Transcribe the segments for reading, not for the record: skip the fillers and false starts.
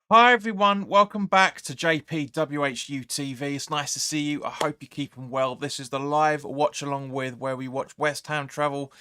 Hi everyone, welcome back to WHU TV. It's nice to see you. I hope you're keeping well. This is the live watch along with where we watch West Ham travel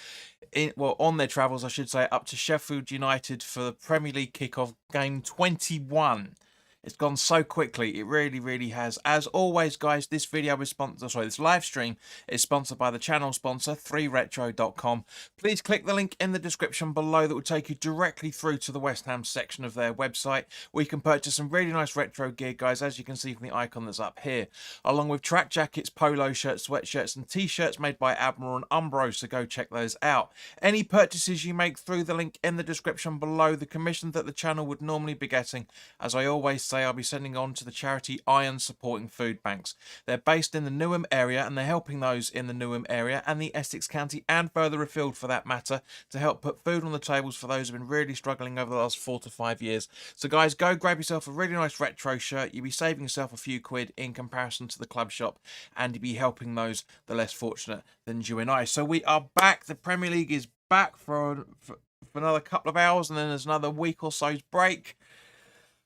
on their travels, I should say, up to Sheffield United for the Premier League kickoff game 21. It's gone so quickly. It really, really has. As always, guys, this live stream is sponsored by the channel sponsor, 3retro.com. Please click the link in the description below that will take you directly through to the West Ham section of their website, where you can purchase some really nice retro gear, guys, as you can see from the icon that's up here, along with track jackets, polo shirts, sweatshirts, and t-shirts made by Admiral and Umbro, so go check those out. Any purchases you make through the link in the description below, the commission that the channel would normally be getting, as I always say, I'll be sending on to the charity Iron Supporting Food Banks. They're based in the Newham area, and they're helping those in the Newham area and the Essex County and further afield for that matter, to help put food on the tables for those who've been really struggling over the last 4 to 5 years. So guys, go grab yourself a really nice retro shirt. You'll be saving yourself a few quid in comparison to the club shop, and you'll be helping those the less fortunate than you and I. So we are back. The Premier League is back for another couple of hours, and then there's another week or so's break.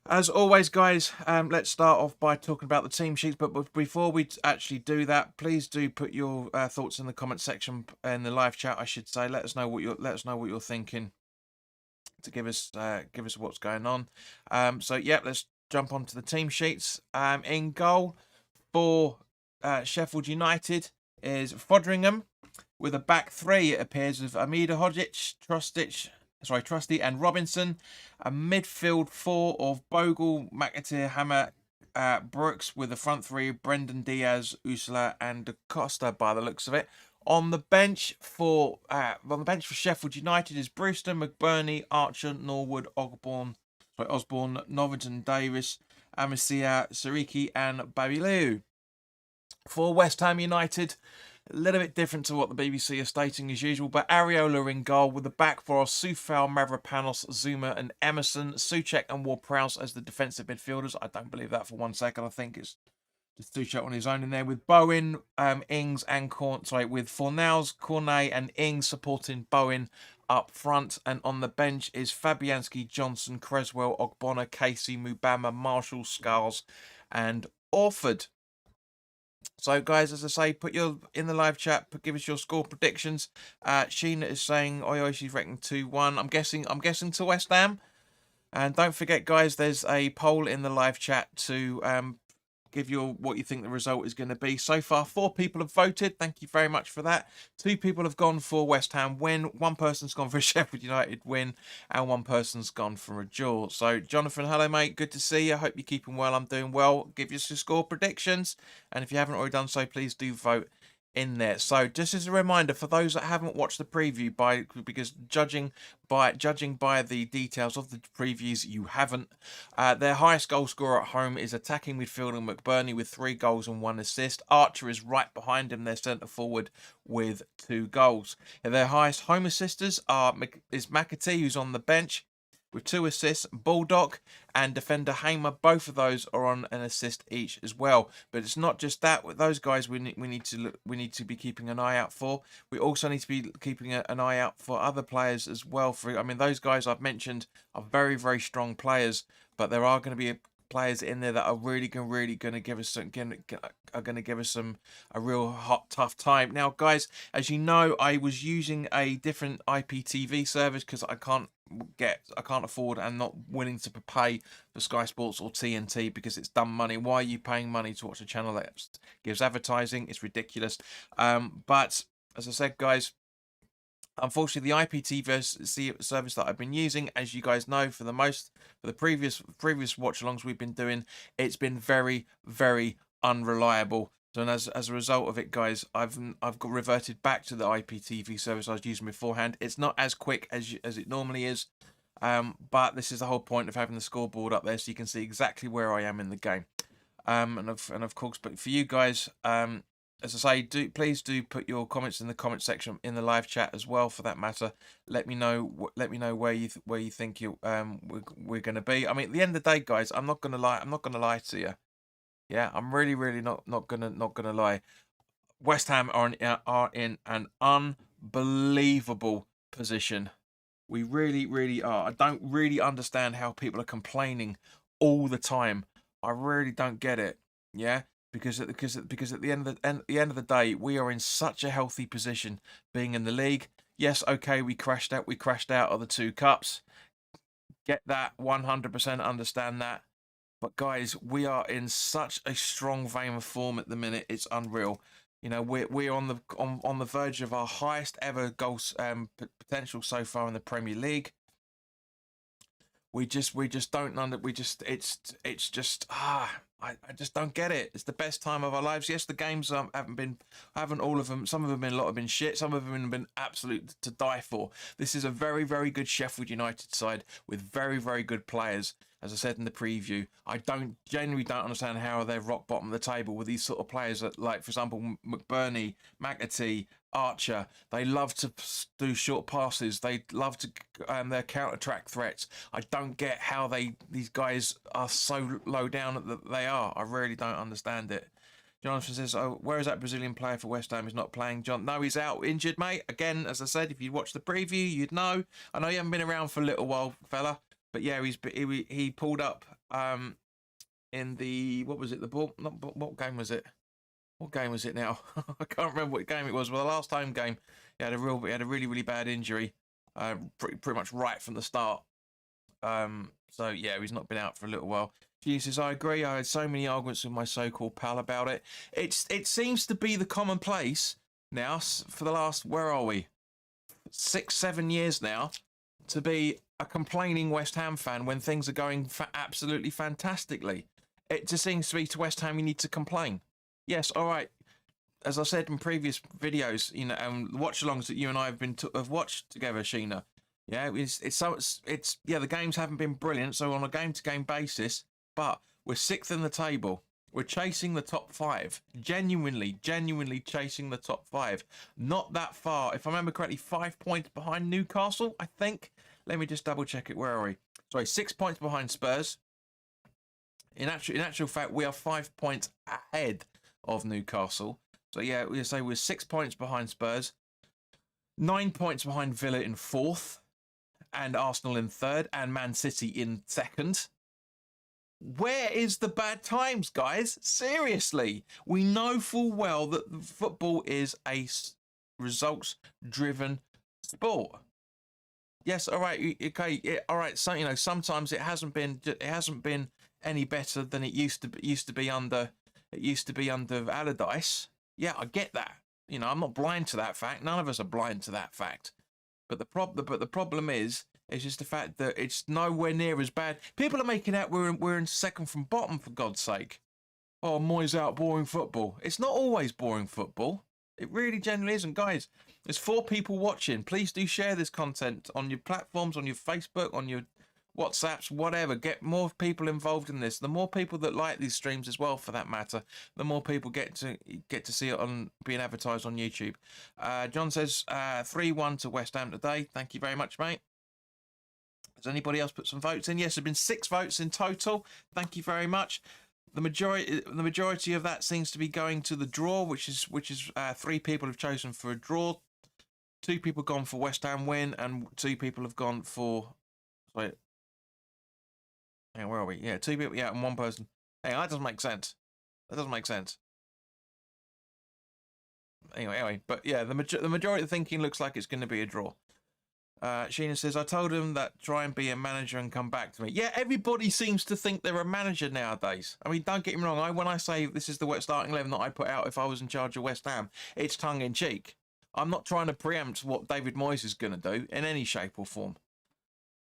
As always, guys, let's start off by talking about the team sheets. But before we actually do that, please do put your thoughts in the comment section in the live chat, I should say. Let us know what you're thinking, to give us what's going on. So yeah, let's jump onto the team sheets. In goal for Sheffield United is Foderingham, with a back three, it appears, of Amida Hodzic, Trusty and Robinson. A midfield four of Bogle, McAteer, Hammer, Brooks, with the front three, Brendan Diaz, Usula and Costa, by the looks of it. On the bench for Sheffield United is Brewster, McBurney, Archer, Norwood, Osborne, Noverton, Davis, Amasia, Sariki and Babilou. For West Ham United, a little bit different to what the BBC are stating as usual, but Areola in goal, with the back four of Sufal, Mavropanos, Zuma and Emerson, Souček and Ward-Prowse as the defensive midfielders. I don't believe that for 1 second. I think it's just Souček on his own in there, with Bowen, Ings and with Fornals, Cornet and Ings supporting Bowen up front. And on the bench is Fabianski, Johnson, Creswell, Ogbonna, Casey, Mubama, Marshall, Scars and Orford. So, guys, as I say, put your in the live chat. Give us your score predictions. Sheena is saying, "Oi, she's reckoning 2-1." I'm guessing to West Ham. And don't forget, guys, there's a poll in the live chat to give you what you think the result is going to be. So far, 4 people have voted. Thank you very much for that. 2 people have gone for West Ham win. 1 person's gone for a Sheffield United win, and 1 person's gone for a draw. So, Jonathan, hello, mate. Good to see you. I hope you're keeping well. I'm doing well. Give us your score predictions, and if you haven't already done so, please do vote in there. So, just as a reminder for those that haven't watched the preview, because judging by the details of the previews, you haven't. Their highest goal scorer at home is attacking midfielder McBurney with 3 goals and 1 assist. Archer is right behind him, their centre forward, with 2 goals. Their highest home assisters is McAtee, who's on the bench, with 2 assists. Bulldog and defender Hamer, both of those are on an assist each as well. But it's not just that. With those guys, we need to be keeping an eye out for. We also need to be keeping an eye out for other players as well. Those guys I've mentioned are very, very strong players, but there are going to be players in there that are really going to give us a real hot, tough time. Now, guys, as you know, I was using a different IPTV service because I can't afford and not willing to pay for Sky Sports or TNT because it's dumb money. Why are you paying money to watch a channel that gives advertising? It's ridiculous. But as I said, guys, unfortunately, the IPTV service that I've been using, as you guys know, for the previous watch-alongs we've been doing, it's been very, very unreliable. So, and as a result of it, guys, I've got reverted back to the IPTV service I was using beforehand. It's not as quick as it normally is, but this is the whole point of having the scoreboard up there, so you can see exactly where I am in the game. And of course, but for you guys, as I say, please do put your comments in the comment section in the live chat as well, for that matter. Let me know where you think we're going to be. I mean, at the end of the day, guys, I'm not going to lie to you. Yeah, I'm really not gonna lie. West Ham are in an unbelievable position. We really are. I don't really understand how people are complaining all the time. I really don't get it. Yeah, because at the end of the day, we are in such a healthy position being in the league. Yes, okay, we crashed out. We crashed out of the 2 cups. Get that, 100% understand that. But guys, we are in such a strong vein of form at the minute. It's unreal. You know, we're on the verge of our highest ever goals potential so far in the Premier League. We just don't it's just I just don't get it. It's the best time of our lives. Yes, the games haven't all of them. Some of them a lot have been shit. Some of them have been absolute to die for. This is a very, very good Sheffield United side with very, very good players. As I said in the preview, I genuinely don't understand how they're rock bottom of the table with these sort of players that, like, for example, McBurney, McAtee, Archer. They love to do short passes. They love to their counter-attack threats. I don't get how these guys are so low down that they are. I really don't understand it. Jonathan says, "Oh, where is that Brazilian player for West Ham? He's not playing." John, no, he's out injured, mate. Again, as I said, if you watch the preview, you'd know. I know you haven't been around for a little while, fella, but yeah, he pulled up in the what was it? The ball? What game was it? What game was it now? I can't remember what game it was. Well, the last home game, he had a really, really bad injury, pretty much right from the start. So yeah, he's not been out for a little while. Jesus, I agree. I had so many arguments with my so-called pal about it. It seems to be the commonplace now for the last, where are we? 6, 7 years now, to be a complaining West Ham fan when things are going absolutely fantastically. It just seems to be to West Ham you need to complain. Yes, all right. As I said in previous videos, you know, watch-alongs that you and I have watched together, Sheena. Yeah, it's the games haven't been brilliant, so on a game-to-game basis, but we're 6th in the table. We're chasing the top 5. Genuinely chasing the top 5. Not that far. If I remember correctly, 5 points behind Newcastle, I think. Let me just double check it. Where are we? Sorry, 6 points behind Spurs. In actual fact, we are 5 points ahead of Newcastle. So yeah, we say we're 6 points behind Spurs. 9 points behind Villa in 4th. And Arsenal in 3rd. And Man City in 2nd. Where is the bad times, guys? Seriously, we know full well that football is a results-driven sport. Yes, all right, okay, all right. So, you know, sometimes it hasn't been any better than it used to be under Allardyce. Yeah, I get that. You know, I'm not blind to that fact. None of us are blind to that fact. But the problem is just the fact that it's nowhere near as bad. People are making out we're in second from bottom, for God's sake. Oh, Moyes out boring football. It's not always boring football. It really generally isn't. Guys, there's 4 people watching. Please do share this content on your platforms, on your Facebook, on your WhatsApps, whatever. Get more people involved in this. The more people that like these streams as well, for that matter, the more people get to see it on being advertised on YouTube. John says 3-1 to West Ham today. Thank you very much, mate. Has anybody else put some votes in? Yes, there have been 6 votes in total. Thank you very much. The majority of that seems to be going to the draw, which is 3 people have chosen for a draw, 2 people gone for West Ham win, and 2 people have gone for. Wait, hang on, where are we? Yeah, 2 people. Yeah, and 1 person. Hey, that doesn't make sense. That doesn't make sense. Anyway, but yeah, the majority of the thinking looks like it's going to be a draw. Sheena says, I told him that try and be a manager and come back to me. Yeah, everybody seems to think they're a manager nowadays. I mean, don't get me wrong. When I say this is the starting 11 that I put out if I was in charge of West Ham, it's tongue-in-cheek. I'm not trying to preempt what David Moyes is going to do in any shape or form.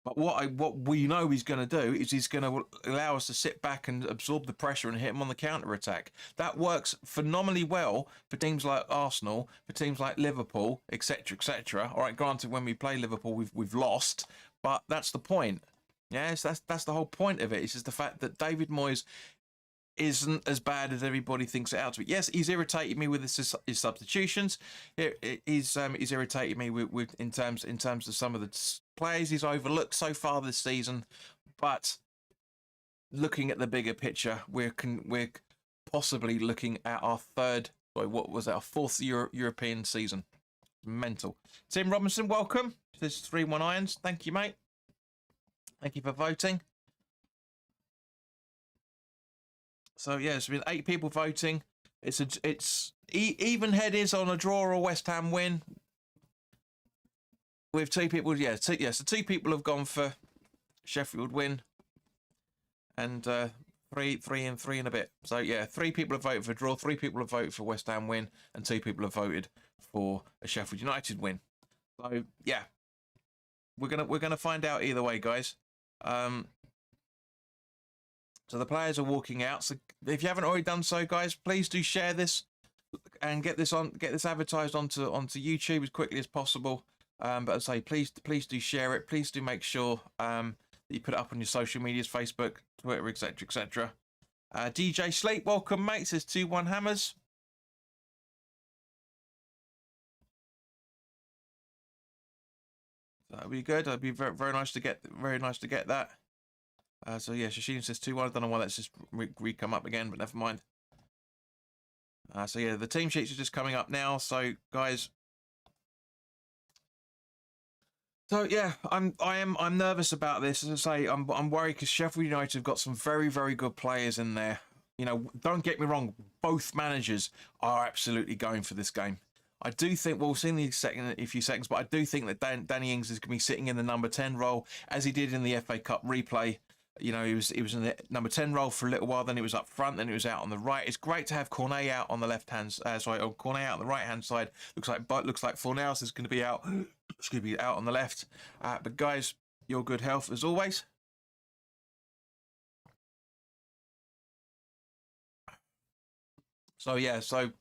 But what we know he's going to do is he's going to allow us to sit back and absorb the pressure and hit him on the counter-attack. That works phenomenally well for teams like Arsenal, for teams like Liverpool, etc., etc. All right, granted, when we play Liverpool, we've lost, but that's the point. Yes, that's the whole point of it. It's just the fact that David Moyes isn't as bad as everybody thinks it out to be. Yes, he's irritated me with his substitutions. He's irritated me with in terms of some of the players he's overlooked so far this season. But looking at the bigger picture, we're possibly looking at our our 4th European season. Mental. Tim Robinson, welcome. This is 3-1 Irons. Thank you, mate. Thank you for voting. So yeah, there's been 8 people voting. It's even headers on a draw or West Ham win. With 2 people, so 2 people have gone for Sheffield win, and 3 and 3 and a bit. So yeah, 3 people have voted for draw, 3 people have voted for West Ham win, and 2 people have voted for a Sheffield United win. So yeah, we're gonna find out either way, guys. So the players are walking out. So if you haven't already done so, guys, please do share this and get this advertised onto YouTube as quickly as possible. But as I say, please do share it. Please do make sure that you put it up on your social medias, Facebook, Twitter, etc., etc. DJ Sleep, welcome, mate. Says 2-1 Hammers. That'd be good. That'd be very nice to get. Very nice to get that. So yeah, Shashin says 2-1. I don't know why that's just come up again, but never mind. So yeah, the team sheets are just coming up now. So guys, so yeah, I'm nervous about this. As I say, I'm worried because Sheffield United have got some very good players in there. You know, don't get me wrong, both managers are absolutely going for this game. I do think we'll see in a few seconds, but I do think that Danny Ings is going to be sitting in the number 10 role as he did in the FA Cup replay. You know, he was in the number 10 role for a little while, then it was up front, then it was out on the right. It's great to have Cornet out on the left hand, Cornet out on the right hand side. Looks like Fornals is going to be out. It's going to be out on the left. But guys, your good health as always. So yeah, so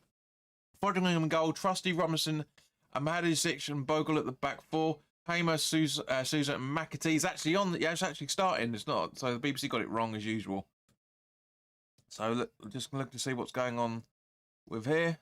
Foderingham and goal, Trusty, Robinson, Ahmadic and Bogle at the back 4. Hamer, Sousa, and McAtee is actually on. Yeah, it's actually starting. It's not. So the BBC got it wrong as usual. So look, just look to see what's going on with here.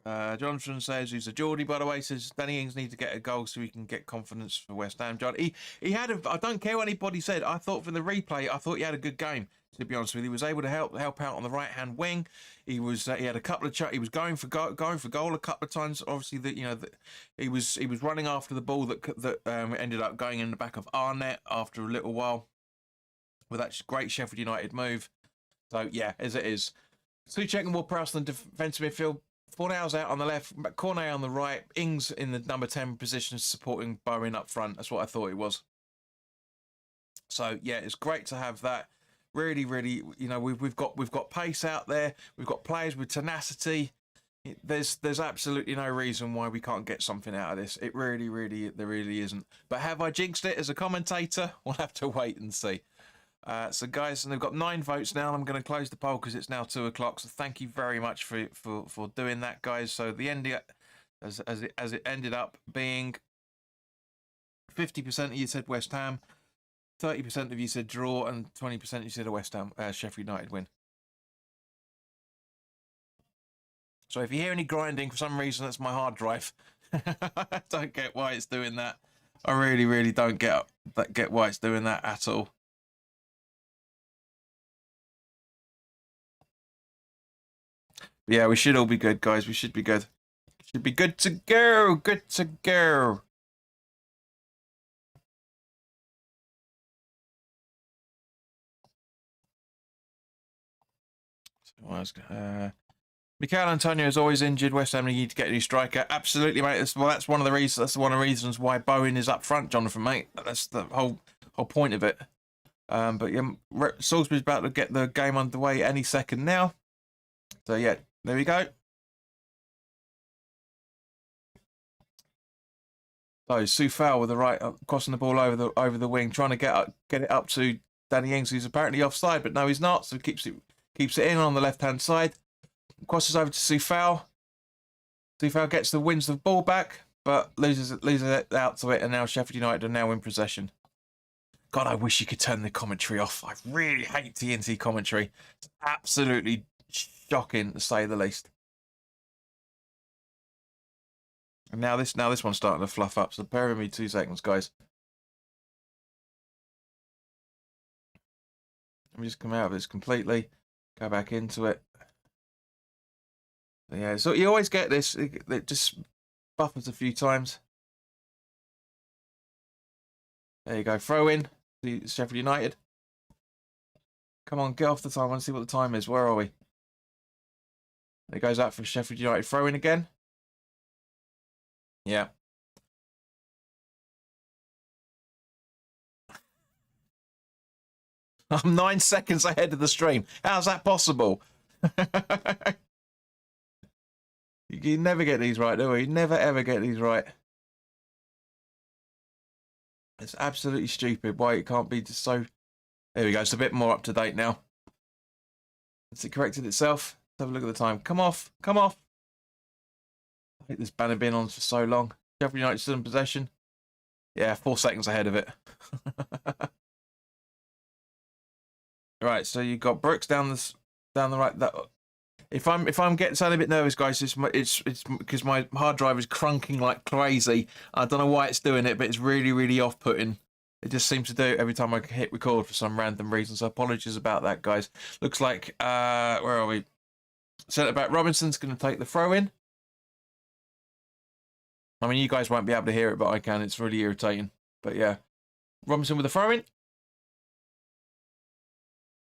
Jonathan says he's a Geordie, by the way. Says Danny Ings needs to get a goal so he can get confidence for West Ham. John, he had a. I don't care what anybody said. I thought for the replay, I thought he had a good game. To be honest with you, he was able to help out on the right hand wing. He was he had a couple of he was going for goal a couple of times. Obviously, he was running after the ball that ended up going in the back of Arnett after a little while with that great Sheffield United move. So yeah, as it is, Suchek and Ward-Prowse in the defensive midfield. Fornals out on the left, Cornet on the right, Ings in the number 10 position supporting Bowen up front. That's what I thought it was. So yeah, it's great to have that. Really, you know, we've got pace out there. We've got players with tenacity. There's absolutely no reason why we can't get something out of this. It there really isn't. But have I jinxed it as a commentator? We'll have to wait and see. So guys, and they've got 9 votes now. I'm going to close the poll because it's now 2 o'clock. So thank you very much for doing that, guys. So the ending, as it ended up being, 50% of you said West Ham, 30% of you said draw, and 20% you said a West Ham Sheffield United win. So if you hear any grinding for some reason, that's my hard drive. I don't get why it's doing that. I really don't get why it's doing that at all. Yeah, we should all be good, guys. We should be good. Should be good to go. Good to go. Mikel Antonio is always injured. West Ham need to get a new striker. Absolutely, mate. That's one of the reasons. That's one of the reasons why Bowen is up front, Jonathan, mate. That's the whole point of it. But yeah, Salisbury's about to get the game underway any second now. So yeah, there we go. So Soufal with the right, crossing the ball over the wing, trying to get it up to Danny Ings, who's apparently offside, but no, he's not. So keeps it in on the left hand side. Crosses over to Soufal. Soufal wins the ball back, but loses it out to it, and now Sheffield United are now in possession. God, I wish you could turn the commentary off. I really hate TNT commentary. It's absolutely shocking, to say the least. And now this one's starting to fluff up. So bear with me 2 seconds, guys. Let me just come out of this completely. Go back into it. Yeah, so you always get this. It just buffers a few times. There you go. Throw in. Sheffield United. Come on, get off the time. I want to see what the time is. Where are we? It goes out for Sheffield United throw in again. Yeah. I'm 9 seconds ahead of the stream. How's that possible? You never get these right, do we? You never ever get these right. It's absolutely stupid why it can't be just so... There we go. It's a bit more up to date now. Has it corrected itself? Let's have a look at the time. Come off. Come off. I think this banner been on for so long. Sheffield United still in possession. Yeah, 4 seconds ahead of it. Right, so you've got Brooks down the right. That if I'm getting sounding a bit nervous, guys, it's because my hard drive is crunking like crazy. I don't know why it's doing it, but it's really off-putting. It just seems to do it every time I hit record for some random reason. So apologies about that, guys. Looks like where are we? Centre back Robinson's going to take the throw in. I mean, you guys won't be able to hear it, but I can. It's really irritating. But yeah, Robinson with the throw in.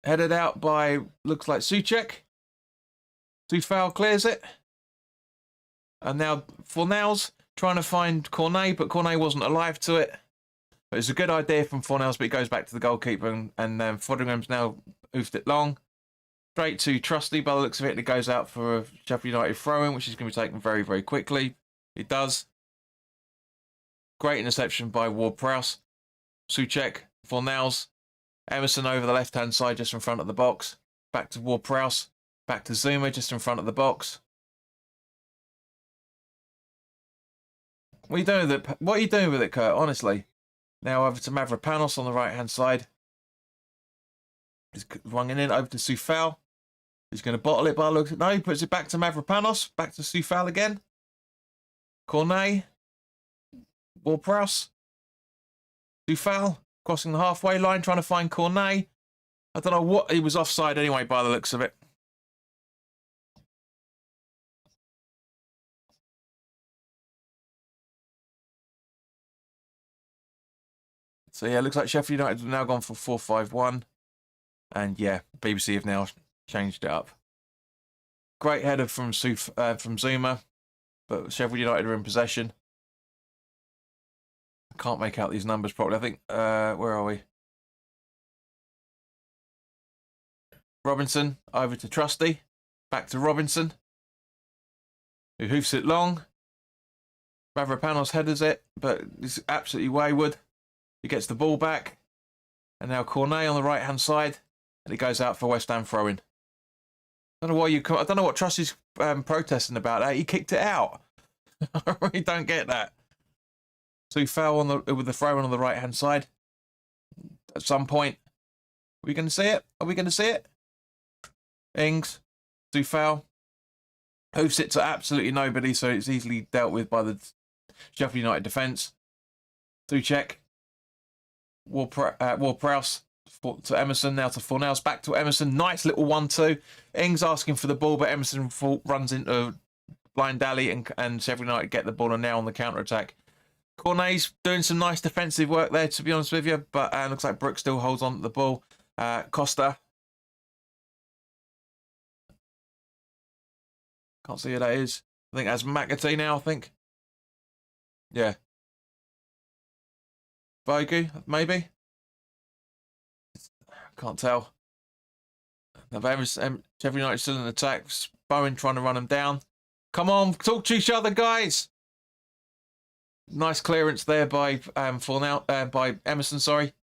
Headed out by, looks like Souček. Soufal clears it. And now Fornals trying to find Cornet, but Cornet wasn't alive to it. But it's a good idea from Fornals, but it goes back to the goalkeeper. And Fodringham's now oofed it long. Straight to Trusty by the looks of it. And it goes out for a Sheffield United throw-in, which is going to be taken very quickly. It does. Great interception by Ward-Prowse. Souček, Fornals. Emerson over the left-hand side just in front of the box. Back to Ward-Prowse. Back to Zuma just in front of the box. What are you doing with it? What are you doing with it, Kurt? Honestly. Now over to Mavropanos on the right-hand side. He's running in over to Soufal. He's going to bottle it by the looks. No, he puts it back to Mavropanos. Back to Soufal again. Cornet. Ward-Prowse. Soufal. Crossing the halfway line, trying to find Cornet. I don't know what... He was offside anyway, by the looks of it. So, yeah, it looks like Sheffield United have now gone for 4-5-1. And, yeah, BBC have now changed it up. Great header from Zuma. But Sheffield United are in possession. I can't make out these numbers properly. I think... where are we? Robinson over to Trusty. Back to Robinson. Who hoofs it long. Mavropanos headers it, but it's absolutely wayward. He gets the ball back. And now Cornet on the right-hand side. And it goes out for West Ham throw-in. I don't know why I don't know what Trusty's protesting about that. He kicked it out. I really don't get that. So he fell with the throw-in on the right-hand side. At some point. Are we going to see it? Are we going to see it? Ings. Soufal. Hoofs it to absolutely nobody, so it's easily dealt with by the Sheffield United defence. Souček. Ward-Prowse to Emerson, now to Fornals, back to Emerson. Nice little 1-2. Ings asking for the ball, but Emerson runs into blind alley and Sheffield United get the ball and now on the counter-attack. Cornet's doing some nice defensive work there, to be honest with you, but looks like Brooks still holds on to the ball. Costa. Can't see who that is. I think that's McAtee now, I think. Yeah. Bogu, maybe? Can't tell. Sheffield United still in attack. Bowen trying to run them down. Come on, talk to each other, guys. Nice clearance there by by Emerson, sorry.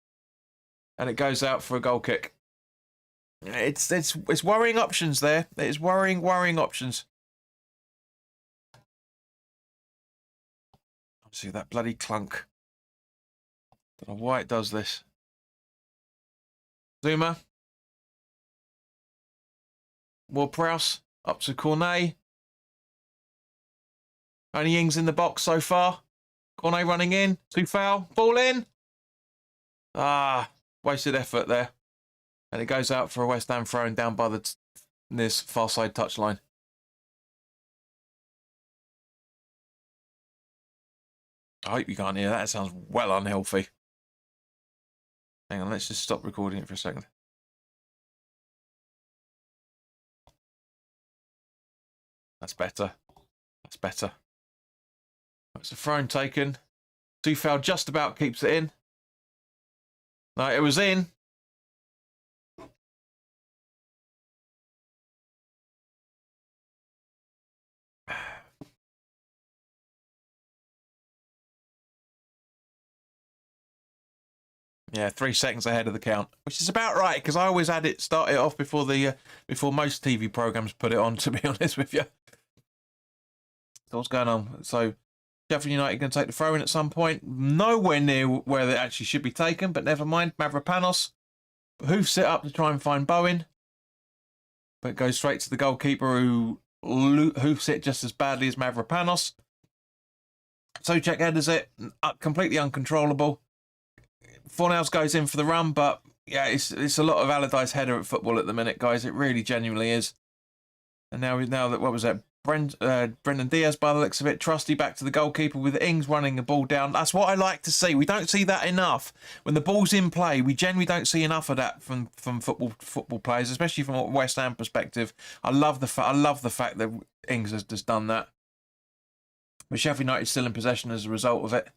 And it goes out for a goal kick. It's worrying options there. It's worrying options. See that bloody clunk. Don't know why it does this. Zuma. Ward-Prowse up to Cornet. Only Ings in the box so far. Cornet running in. Soufal. Ball in. Ah, wasted effort there. And it goes out for a West Ham throw-in down by this far side touchline. I hope you can't hear that. It sounds well unhealthy. Hang on, let's just stop recording it for a second. That's better. That's better. That's a throw taken. Tufal just about keeps it in. No, it was in. Yeah, 3 seconds ahead of the count, which is about right because I always had it start it off before the before most TV programs put it on. To be honest with you, so what's going on? So Sheffield United going to take the throw in at some point. Nowhere near where they actually should be taken, but never mind. Mavropanos hoofs it up to try and find Bowen, but it goes straight to the goalkeeper who hoofs it just as badly as Mavropanos. Souček headers it, completely uncontrollable. Fornals goes in for the run, but yeah, it's a lot of Allardyce header at football at the minute, guys. It really genuinely is. And now that what was that? Brendan Diaz, by the looks of it, trusty back to the goalkeeper with Ings running the ball down. That's what I like to see. We don't see that enough when the ball's in play. We generally don't see enough of that from football players, especially from a West Ham perspective. I love the fact that Ings has just done that. But Sheffield United still in possession as a result of it.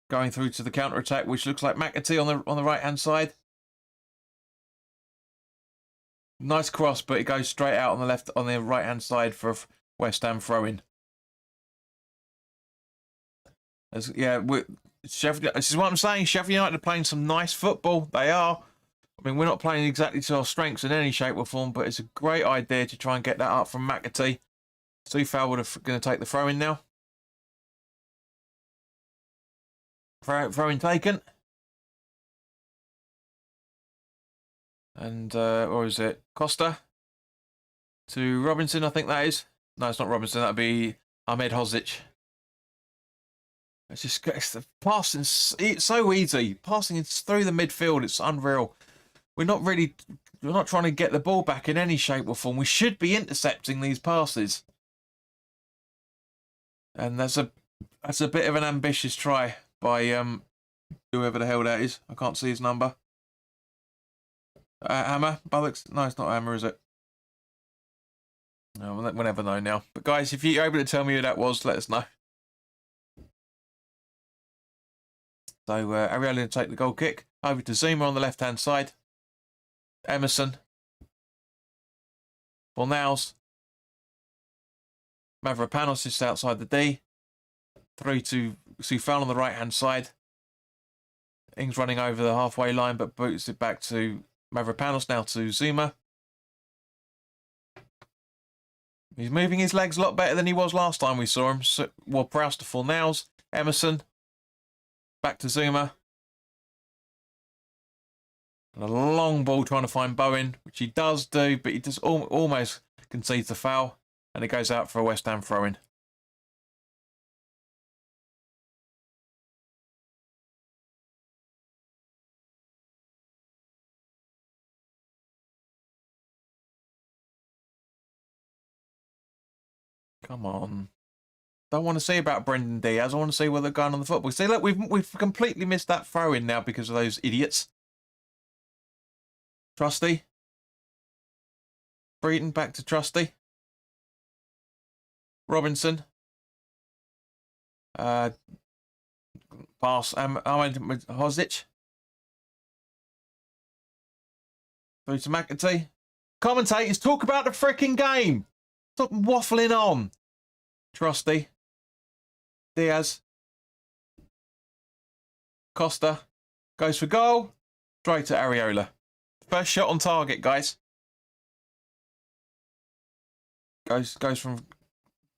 Going through to the counter attack, which looks like McAtee on the right hand side. Nice cross, but it goes straight out on the right hand side for a West Ham throw in. Yeah, Sheffield. This is what I'm saying. Sheffield United are playing some nice football. They are. I mean, we're not playing exactly to our strengths in any shape or form, but it's a great idea to try and get that up from McAtee. Tufal would have going to take the throw in now. Throw-in taken. And, or is it Costa? To Robinson, I think that is. No, it's not Robinson. That'd be Ahmed Hozic. It's the passing. It's so easy. Passing through the midfield. It's unreal. We're not trying to get the ball back in any shape or form. We should be intercepting these passes. And that's a bit of an ambitious try by whoever the hell that is. I can't see his number. Hammer? Bollocks? No, it's not Hammer, is it? No, we'll never know now. But guys, if you're able to tell me who that was, let us know. So Areola will take the goal kick. Over to Zuma on the left-hand side. Emerson. Fornals. Mavropanos just outside the D. Through to Tufal on the right-hand side. Ings running over the halfway line, but boots it back to Mavropanos, now to Zuma. He's moving his legs a lot better than he was last time we saw him. So, well, Prowse to Fornals. Emerson. Back to Zuma. And a long ball trying to find Bowen, which he does do, but he just almost concedes the foul. And it goes out for a West Ham throw-in. Come on. Don't want to see about Brendan Diaz. I want to see where they're going on the football. See, look, we've completely missed that throw-in now because of those idiots. Trusty. Breeden back to Trusty. Robinson. Pass. Hozic. Through to McAtee. Commentators, talk about the freaking game. Stop waffling on. Trusty. Diaz. Costa. Goes for goal. Straight to Areola. First shot on target, guys. Goes from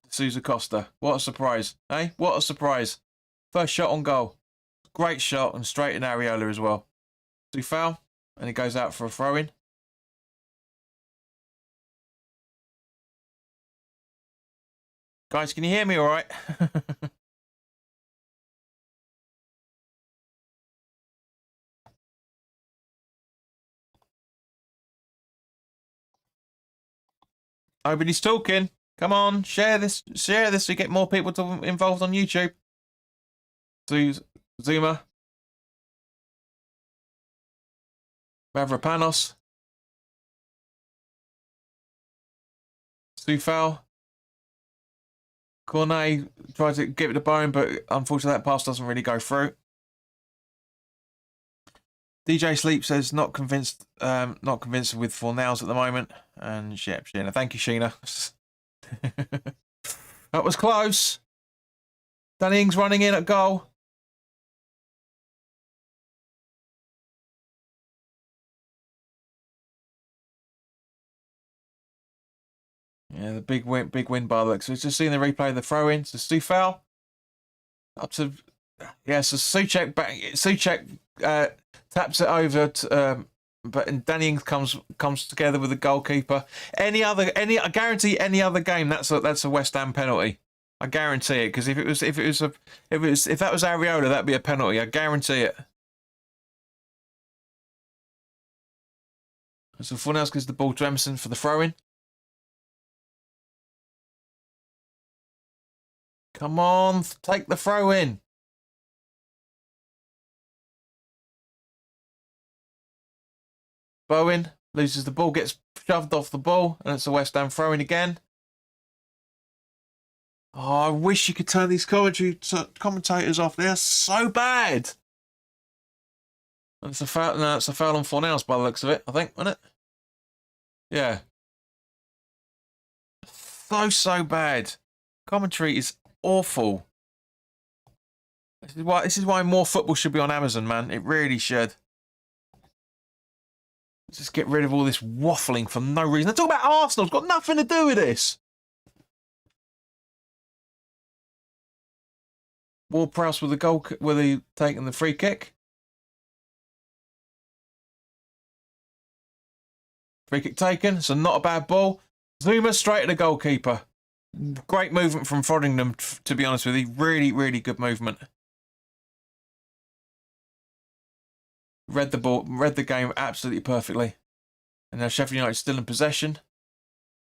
Sousa Costa. What a surprise. Eh? What a surprise. First shot on goal. Great shot and straight in Areola as well. Tufal. And he goes out for a throw-in. Guys, can you hear me all right? Nobody's talking. Come on, share this to get more people involved on YouTube. To Zuma. Mavropanos. Sufal. Cornet tried to give it to Bowen, but unfortunately that pass doesn't really go through. DJ Sleep says not convinced with Fornals at the moment. And yep, Sheena. Thank you, Sheena. That was close. Danny Ings running in at goal. Yeah, the big win by the looks. So just seeing the replay of the throw in. So Stufel up to so Souček back. Souček taps it over to, but Danny Ings comes together with the goalkeeper. I guarantee any other game that's a West Ham penalty. I guarantee it, because if that was Areola, that'd be a penalty. I guarantee it. So Fornals gives the ball to Emerson for the throw in. Come on, take the throw in. Bowen loses the ball, gets shoved off the ball, and it's a West Ham throw in again. Oh, I wish you could turn these commentators off. They're so bad. And it's a foul. No, it's a foul on Fornals by the looks of it, I think, isn't it? Yeah. So bad. Commentary is awful. This is why more football should be on Amazon, man. It really should. Just get rid of all this waffling for no reason. They're talking about Arsenal. It's got nothing to do with this. Ward-Prowse with the goal, taking the free kick. Free kick taken, so not a bad ball. Zuma straight at the goalkeeper. Great movement from Frodingham, to be honest with you. Really, really good movement. Read the game absolutely perfectly. And now Sheffield United still in possession.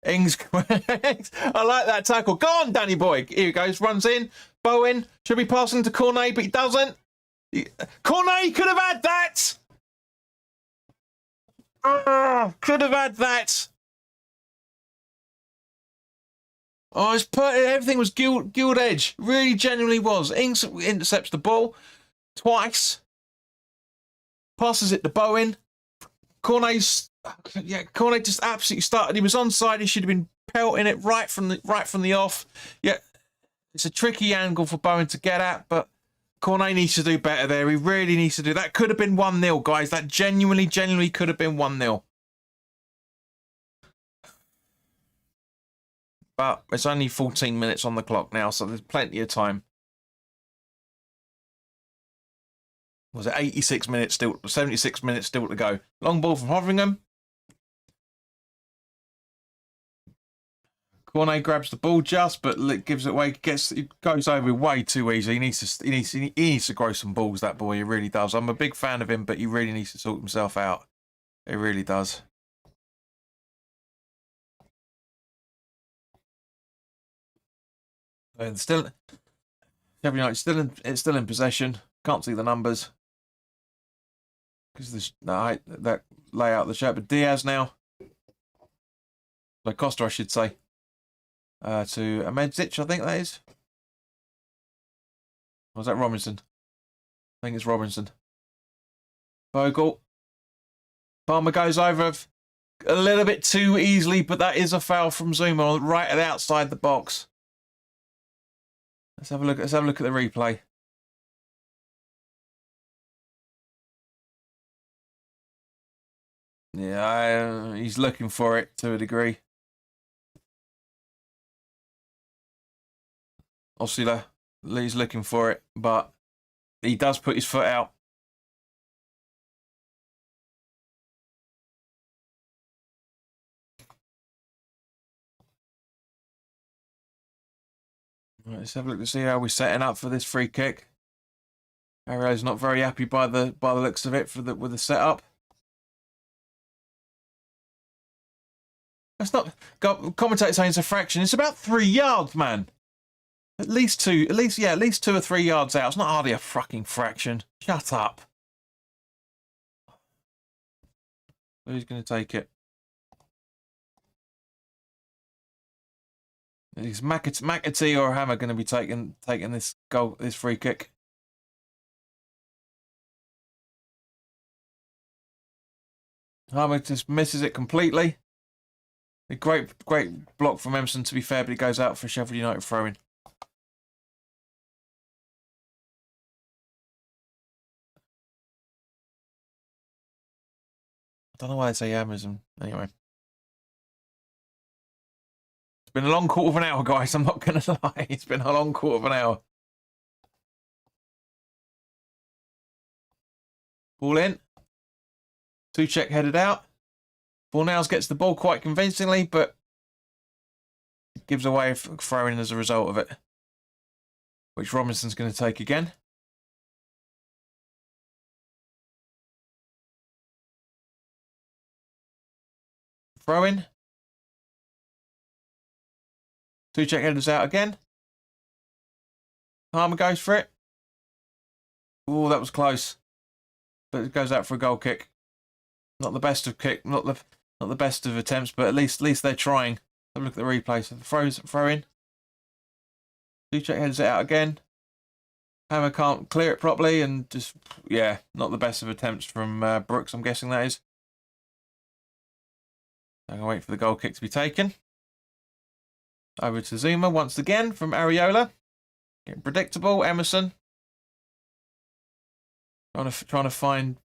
Ings, I like that tackle. Go on, Danny boy. Here he goes, runs in. Bowen should be passing to Cornet, but he doesn't. Cornet could have had that. Could have had that. Oh, everything was gilt edge. Really, genuinely was. Ings intercepts the ball twice. Passes it to Bowen. Cornet just absolutely started. He was onside. He should have been pelting it right from the off. Yeah, it's a tricky angle for Bowen to get at, but Cornet needs to do better there. He really needs to do that. Could have been 1-0, guys. That genuinely could have been 1-0. But it's only 14 minutes on the clock now, so there's plenty of time. Was it 76 minutes still? 76 minutes still to go. Long ball from Hoveringham. Cornet grabs the ball just, but gives it away. It goes over way too easy. He needs to grow some balls. That boy, he really does. I'm a big fan of him, but he really needs to sort himself out. He really does. And Sheffield United still in possession. Can't see the numbers because that layout of the shirt. But Diaz now, Costa, I should say, to Amedzic, I think that is. Or was that Robinson? I think it's Robinson. Bogle. Palmer goes over a little bit too easily, but that is a foul from Zuma right at outside the box. Let's have a look at the replay. Yeah, he's looking for it to a degree. Obviously, Lee's looking for it, but he does put his foot out. Right, let's have a look to see how we're setting up for this free kick. Arrow's not very happy by the looks of it with the setup. That's not commentator saying it's a fraction. It's about 3 yards, man. At least 2 or 3 yards out. It's not hardly a fucking fraction. Shut up. Who's going to take it? Is McAtee or Hammer going to be taking this goal, this free kick? Hammer just misses it completely. A great block from Emerson, to be fair, but it goes out for Sheffield United throw-in. I don't know why they say Amazon. Anyway. It's been a long quarter of an hour, guys. I'm not going to lie. It's been a long quarter of an hour. Ball in. Souček headed out. Fornals gets the ball quite convincingly, but gives away a throw-in as a result of it, which Robinson's going to take again. Throw-in. Souček headers out again. Harmer goes for it. Oh, that was close, but it goes out for a goal kick. Not the best of not the best of attempts, but at least they're trying. Have a look at the replay. So the throw in. Souček heads it out again. Hammer can't clear it properly, and just, yeah, not the best of attempts from Brooks, I'm guessing that is. I'm going to wait for the goal kick to be taken. Over to Zuma once again from Areola. Getting predictable. Emerson trying to find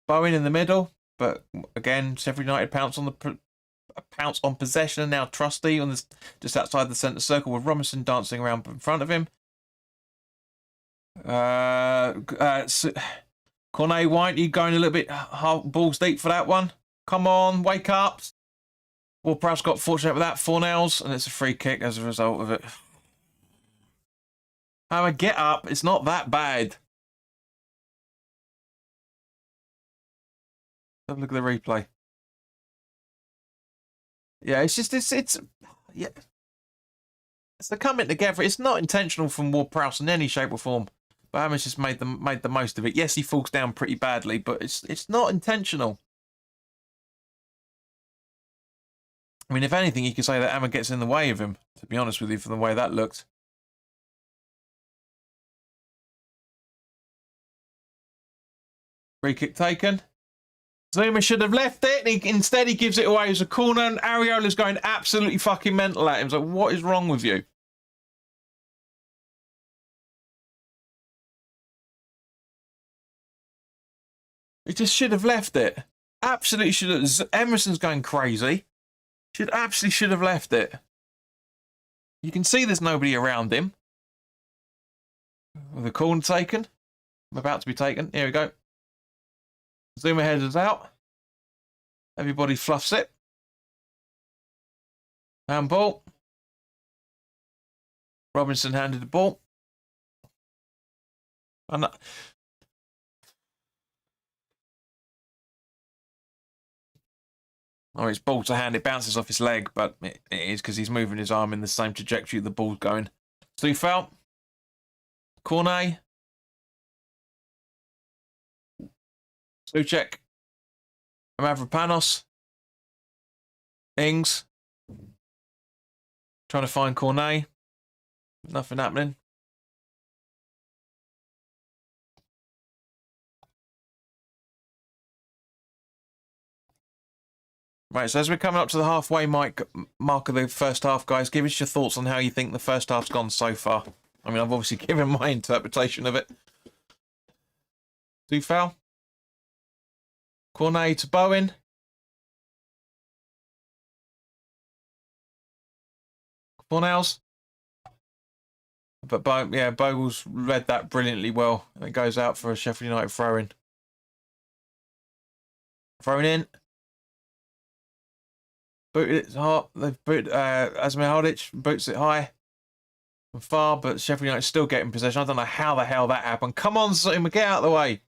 Bowen in the middle, but again, Sheffield United pounce on possession, and now Trusty on this just outside the centre circle with Robinson dancing around in front of him. Cornet White, you going a little bit balls deep for that one? Come on, wake up! Well, Prowse got fortunate with that, Fornals, and it's a free kick as a result of it. Hammer, get up! It's not that bad. Have a look at the replay. Yeah, it's just yeah. It's the coming together. It's not intentional from Ward-Prowse in any shape or form. But Hammer's just made the most of it. Yes, he falls down pretty badly, but it's not intentional. I mean, if anything, you could say that Hammer gets in the way of him, to be honest with you, from the way that looked. Free kick taken. Zuma should have left it. Instead, he gives it away as a corner, and Areola's going absolutely fucking mental at him. He's like, what is wrong with you? He just should have left it. Absolutely should have. Emerson's going crazy. Absolutely should have left it. You can see there's nobody around him. With the corner taken. About to be taken. Here we go. Zuma headers out. Everybody fluffs it. Handball. Robinson handed the ball. And oh, it's ball to hand. It bounces off his leg, but it is because he's moving his arm in the same trajectory the ball's going. So foul. Cornet. Souček. Mavropanos. Ings. Trying to find Cornet. Nothing happening. Right, so as we're coming up to the halfway mark of the first half, guys, give us your thoughts on how you think the first half's gone so far. I mean, I've obviously given my interpretation of it. Do foul. Cornet to Bowen. Fornals. But Bogle's read that brilliantly well. It goes out for a Sheffield United throw-in. Thrown in. Booted it hard. They've booted Asmir Hadic boots it high and far, but Sheffield United still getting possession. I don't know how the hell that happened. Come on, Zuma, get out of the way.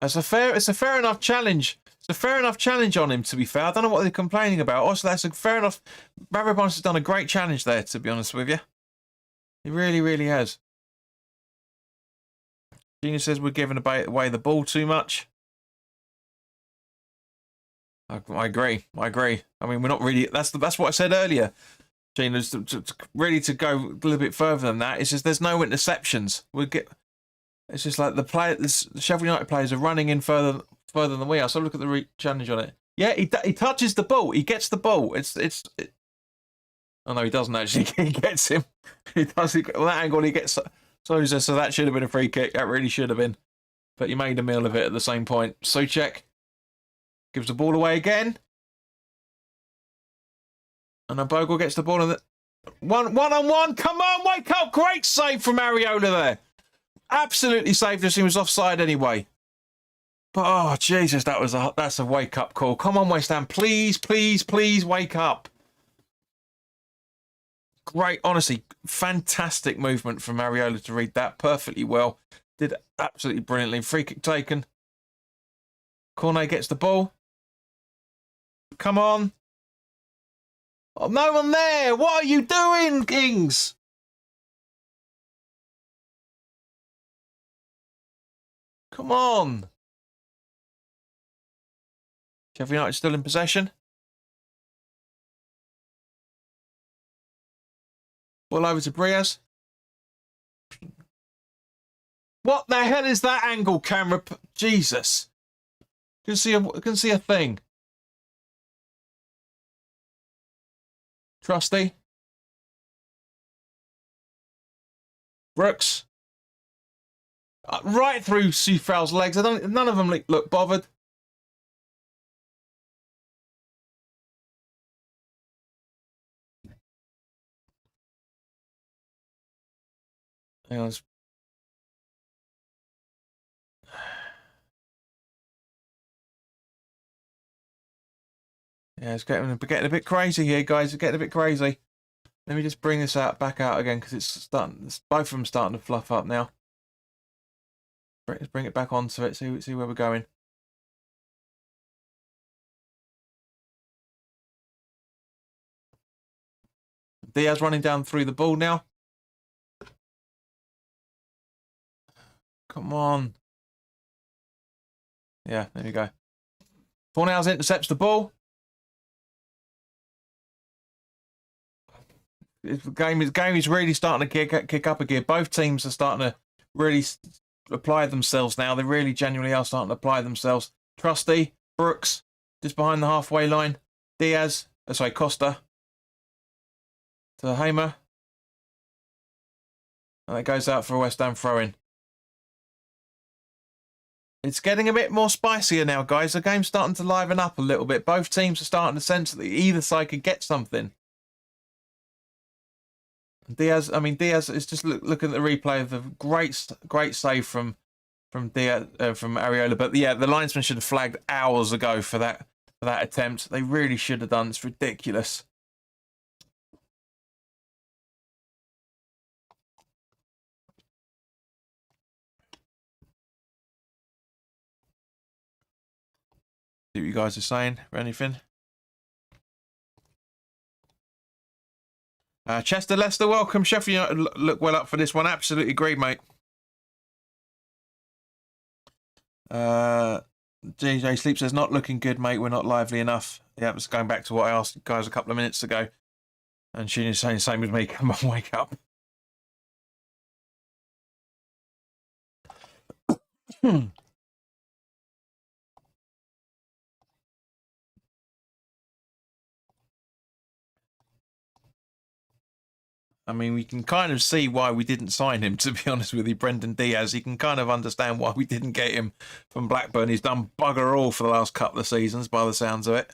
It's a fair enough challenge. It's a fair enough challenge on him, to be fair. I don't know what they're complaining about. Also, that's a fair enough. Mavropanos has done a great challenge there, to be honest with you. He really, really has. Gina says we're giving away the ball too much. I agree. I agree. I mean, we're not really. That's what I said earlier. Gina's really to go a little bit further than that. It's just there's no interceptions. It's just like the Sheffield United players are running in further than we are. So look at the challenge on it. Yeah, he touches the ball. He gets the ball. Oh no, he doesn't actually. He gets him. He does. Well, that angle he gets. So that should have been a free kick. That really should have been. But he made a meal of it at the same point. Souček gives the ball away again. And then Bogle gets the ball. And one-on-one. Come on, wake up. Great save from Areola there. Absolutely saved us. He was offside anyway. But, oh, Jesus, that's a wake-up call. Come on, West Ham. Please, please, please wake up. Great, honestly, fantastic movement from Areola to read that perfectly well. Did absolutely brilliantly. Free kick taken. Cornet gets the ball. Come on. Oh, no one there. What are you doing, Kings? Come on. Sheffield United still in possession. Ball over to Briaz. What the hell is that angle camera? Jesus. Can see a thing. Trusty. Brooks. Right through Sufral's legs. None of them look bothered. Yeah, it's getting a bit crazy here, guys. It's getting a bit crazy. Let me just bring this back out again because both of them starting to fluff up now. Let's bring it back onto it. See where we're going. Diaz running down through the ball now. Come on. Yeah, there you go. Fornals intercepts the ball. The game is really starting to kick up again. Both teams are starting to really apply themselves now. They really genuinely are starting to apply themselves. Trusty, Brooks, just behind the halfway line. Diaz, Costa. To Hamer. And it goes out for a West Ham throw-in. It's getting a bit more spicier now, guys. The game's starting to liven up a little bit. Both teams are starting to sense that either side could get something. Diaz is just looking at the replay of the great save from Diaz, from Areola. But yeah, the linesman should have flagged hours ago for that attempt. They really should have done. It's ridiculous. See what you guys are saying or anything. Chester Leicester, welcome. Sheffield United look well up for this one. Absolutely agree, mate. DJ Sleep says, not looking good, mate. We're not lively enough. Yeah, it's going back to what I asked you guys a couple of minutes ago. And she's saying the same as me. Come on, wake up. I mean, we can kind of see why we didn't sign him, to be honest with you, Brendan Diaz. You can kind of understand why we didn't get him from Blackburn. He's done bugger all for the last couple of seasons, by the sounds of it.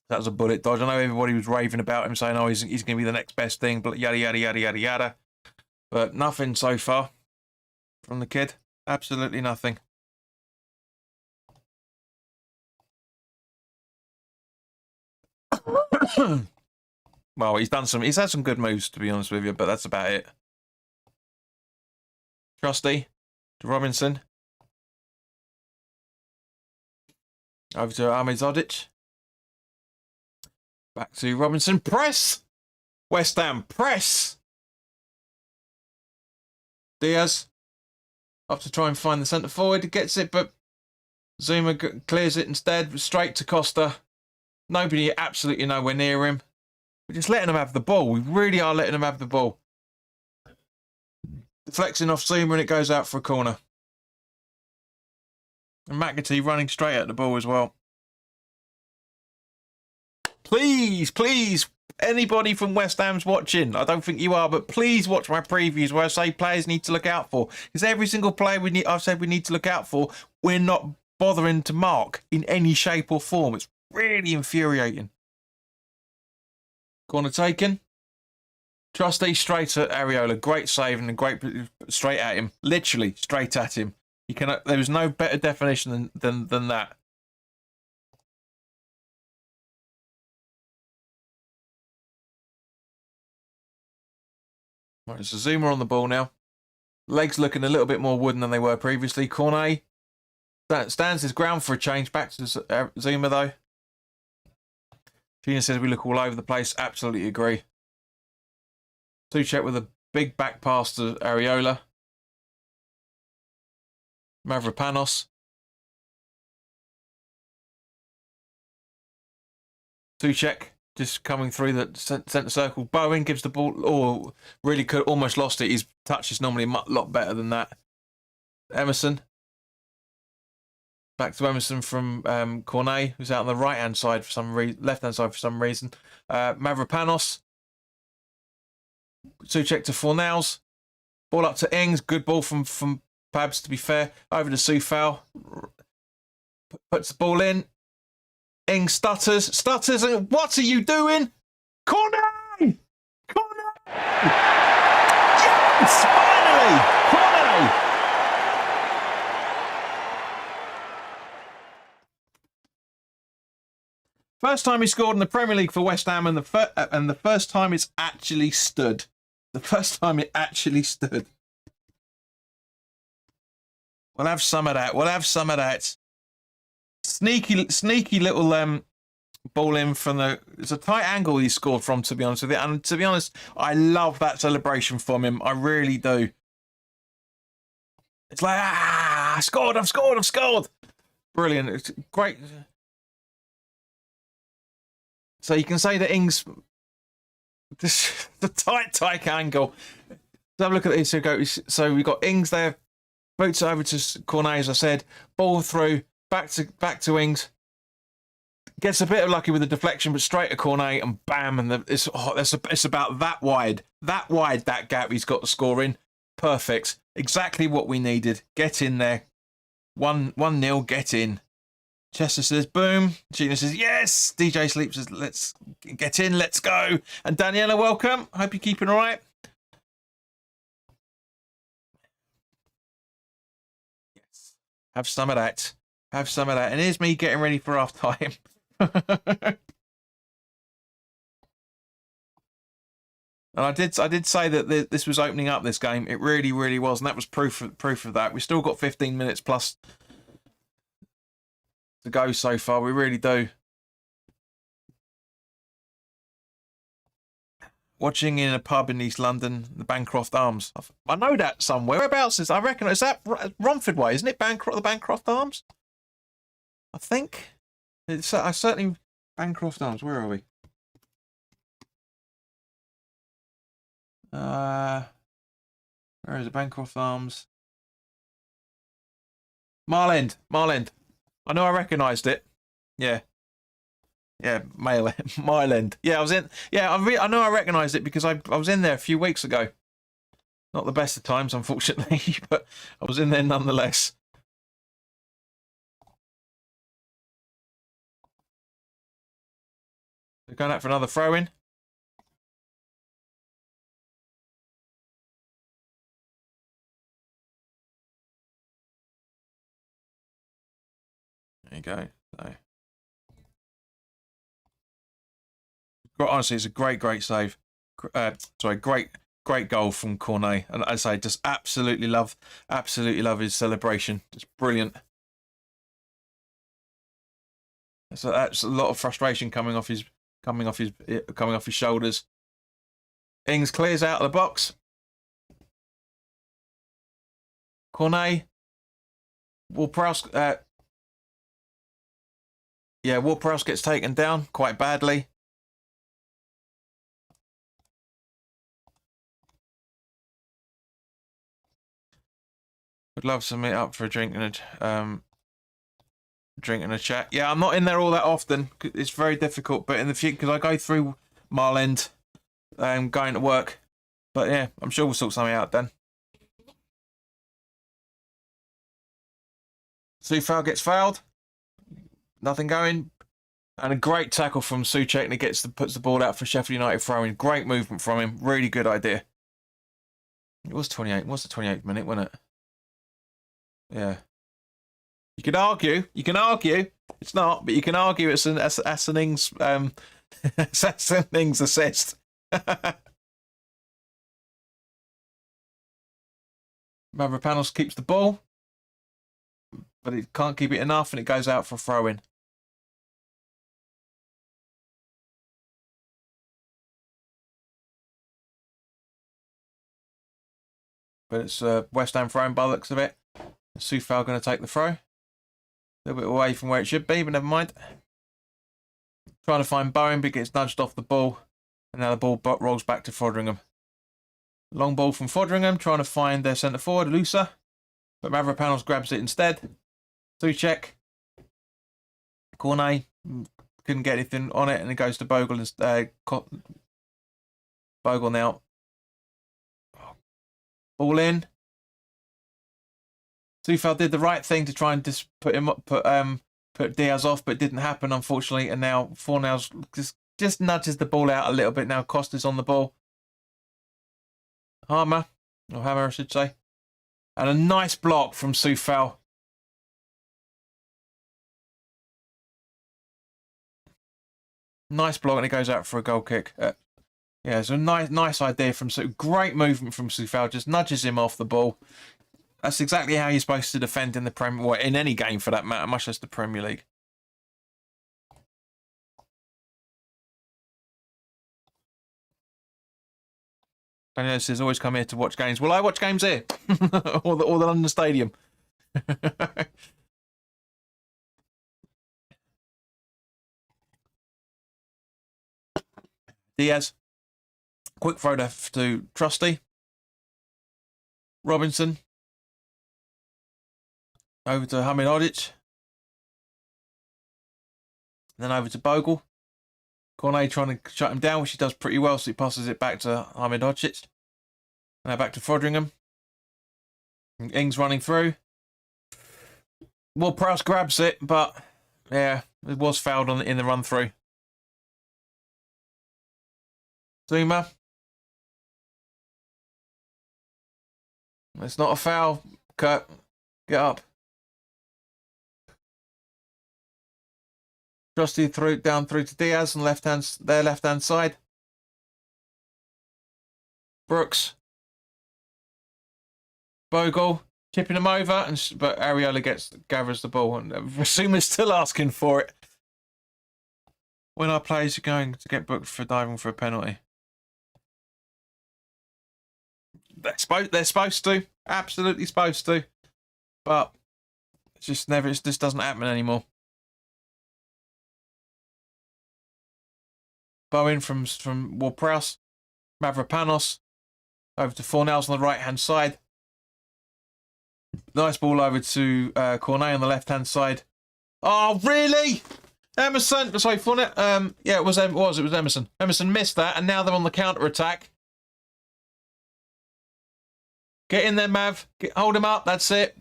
That was a bullet dodge. I know everybody was raving about him, saying, oh, he's going to be the next best thing, but yada, yada, yada, yada, yada. But nothing so far from the kid. Absolutely nothing. Well, he's had some good moves, to be honest with you, but that's about it. Trusty to Robinson. Over to Ahmed Zodic. Back to Robinson. Press! West Ham, press! Diaz up to try and find the centre forward. He gets it, but Zuma clears it instead, straight to Costa. Nobody absolutely nowhere near him. We're just letting them have the ball. We really are letting them have the ball. Deflecting off Zuma and it goes out for a corner. And McAtee running straight at the ball as well. Please, please, anybody from West Ham's watching, I don't think you are, but please watch my previews where I say players need to look out for. Because every single player I've said we need to look out for, we're not bothering to mark in any shape or form. It's really infuriating. Corner taken. Trustee straight at Areola. Great save and a great straight at him. Literally straight at him. There was no better definition than that. Right, so Zuma on the ball now. Legs looking a little bit more wooden than they were previously. Cornet stands his ground for a change. Back to Zuma though. Gina says we look all over the place. Absolutely agree. Tuchek with a big back pass to Areola. Mavropanos. Tuchek just coming through the centre circle. Bowen gives the ball, really could almost lost it. His touch is normally a lot better than that. Emerson. Back to Emerson from Cornet, who's out on the right-hand side for some reason, left-hand side for some reason. Mavropanos. Tuchek to Fornals. Ball up to Ings. Good ball from Pabs, to be fair. Over to Soufal. Puts the ball in. Ings stutters. And what are you doing? Cornet! Yes! Finally! Cornet! First time he scored in the Premier League for West Ham, and the first time it's actually stood. The first time it actually stood. We'll have some of that. Sneaky little ball in from the. It's a tight angle he scored from, to be honest with you. And to be honest, I love that celebration from him. I really do. It's like, I've scored. Brilliant. It's great. So you can say that Ings, the tight angle. Let's have a look at this. So we've got Ings there, boots over to Cornet, as I said, ball through, back to Ings. Gets a bit lucky with the deflection, but straight to Cornet and bam, and it's about that wide, that gap he's got to score in. Perfect, exactly what we needed. Get in there, 1-0, get in. Chester says, boom. Gina says, yes. DJ Sleep says, let's get in, let's go. And Daniela, welcome. Hope you're keeping all right. Yes. Have some of that. And here's me getting ready for half time. And I did say that this was opening up this game. It really, really was. And that was proof of that. We still got 15 minutes plus to go so far. We really do. Watching in a pub in East London, the Bancroft Arms. I know that somewhere. Whereabouts is? I reckon is that Romford way, isn't it? The Bancroft Arms. I think it's. I certainly Bancroft Arms. Where are we? Where is it? Bancroft Arms. Marland. I know I recognised it. Yeah. Myland. Yeah, I was in. Yeah, I know I recognised it because I was in there a few weeks ago. Not the best of times, unfortunately, but I was in there nonetheless. They're going out for another throw-in. There you go. So. Honestly, it's a great save. Great goal from Cornet. And as I say, just absolutely love his celebration. It's brilliant. So that's a lot of frustration coming off his shoulders. Ings clears out of the box. Cornet. Ward-Prowse. Yeah, Ward-Prowse gets taken down quite badly. Would love to meet up for a drink and a chat. Yeah, I'm not in there all that often. It's very difficult, but in the future, because I go through Mile End, going to work. But yeah, I'm sure we'll sort something out then. Sufal gets fouled. Nothing going. And a great tackle from Souček, and he puts the ball out for Sheffield United throwing. Great movement from him. Really good idea. It was 28. What's the 28th minute, wasn't it? Yeah. You can argue. It's not, but you can argue it's an Assening's Assening's assist. Mavropanos keeps the ball, but it can't keep it enough, and it goes out for a throw-in. But it's West Ham throwing by the looks of it. Sufal going to take the throw. A little bit away from where it should be, but never mind. Trying to find Bowen, but gets nudged off the ball. And now the ball rolls back to Foderingham. Long ball from Foderingham, trying to find their centre forward, Lusa. But Mavropanos grabs it instead. Souček. Cornet couldn't get anything on it, and it goes to Bogle. Bogle now. Ball in. Sufal did the right thing to try and just put Diaz off, but it didn't happen, unfortunately. And now Fornals just nudges the ball out a little bit. Now Costa's on the ball. Hammer, I should say. And a nice block from Sufal. Nice block, and it goes out for a goal kick. Yeah, it's a nice idea from great movement from Sufal. Just nudges him off the ball. That's exactly how you're supposed to defend in the Premier, well, in any game for that matter, much less the Premier League. Daniel says, always come here to watch games. Well, I watch games here, or the London Stadium. Diaz, quick throw to Trusty. Robinson. Over to Hamid Hodzic. Then over to Bogle. Cornet trying to shut him down, which he does pretty well, so he passes it back to Hamid Hodzic. Now back to Foderingham. Ings running through. Ward-Prowse grabs it, but yeah, it was fouled in the run through. Zuma. It's not a foul. Kurt, get up. Trusty down through to Diaz on their left hand side. Brooks. Bogle chipping him over, but Areola gathers the ball, and Zuma's still asking for it. When our players are going to get booked for diving for a penalty. They're supposed to, absolutely supposed to, but it just doesn't happen anymore. Bowen from Ward-Prowse, Mavropanos over to Fornals on the right hand side. Nice ball over to Cornet on the left hand side. Oh really? Emerson, sorry, Fornals. Yeah, it was Emerson. Emerson missed that, and now they're on the counter attack. Get in there, Mav. Hold him up. That's it.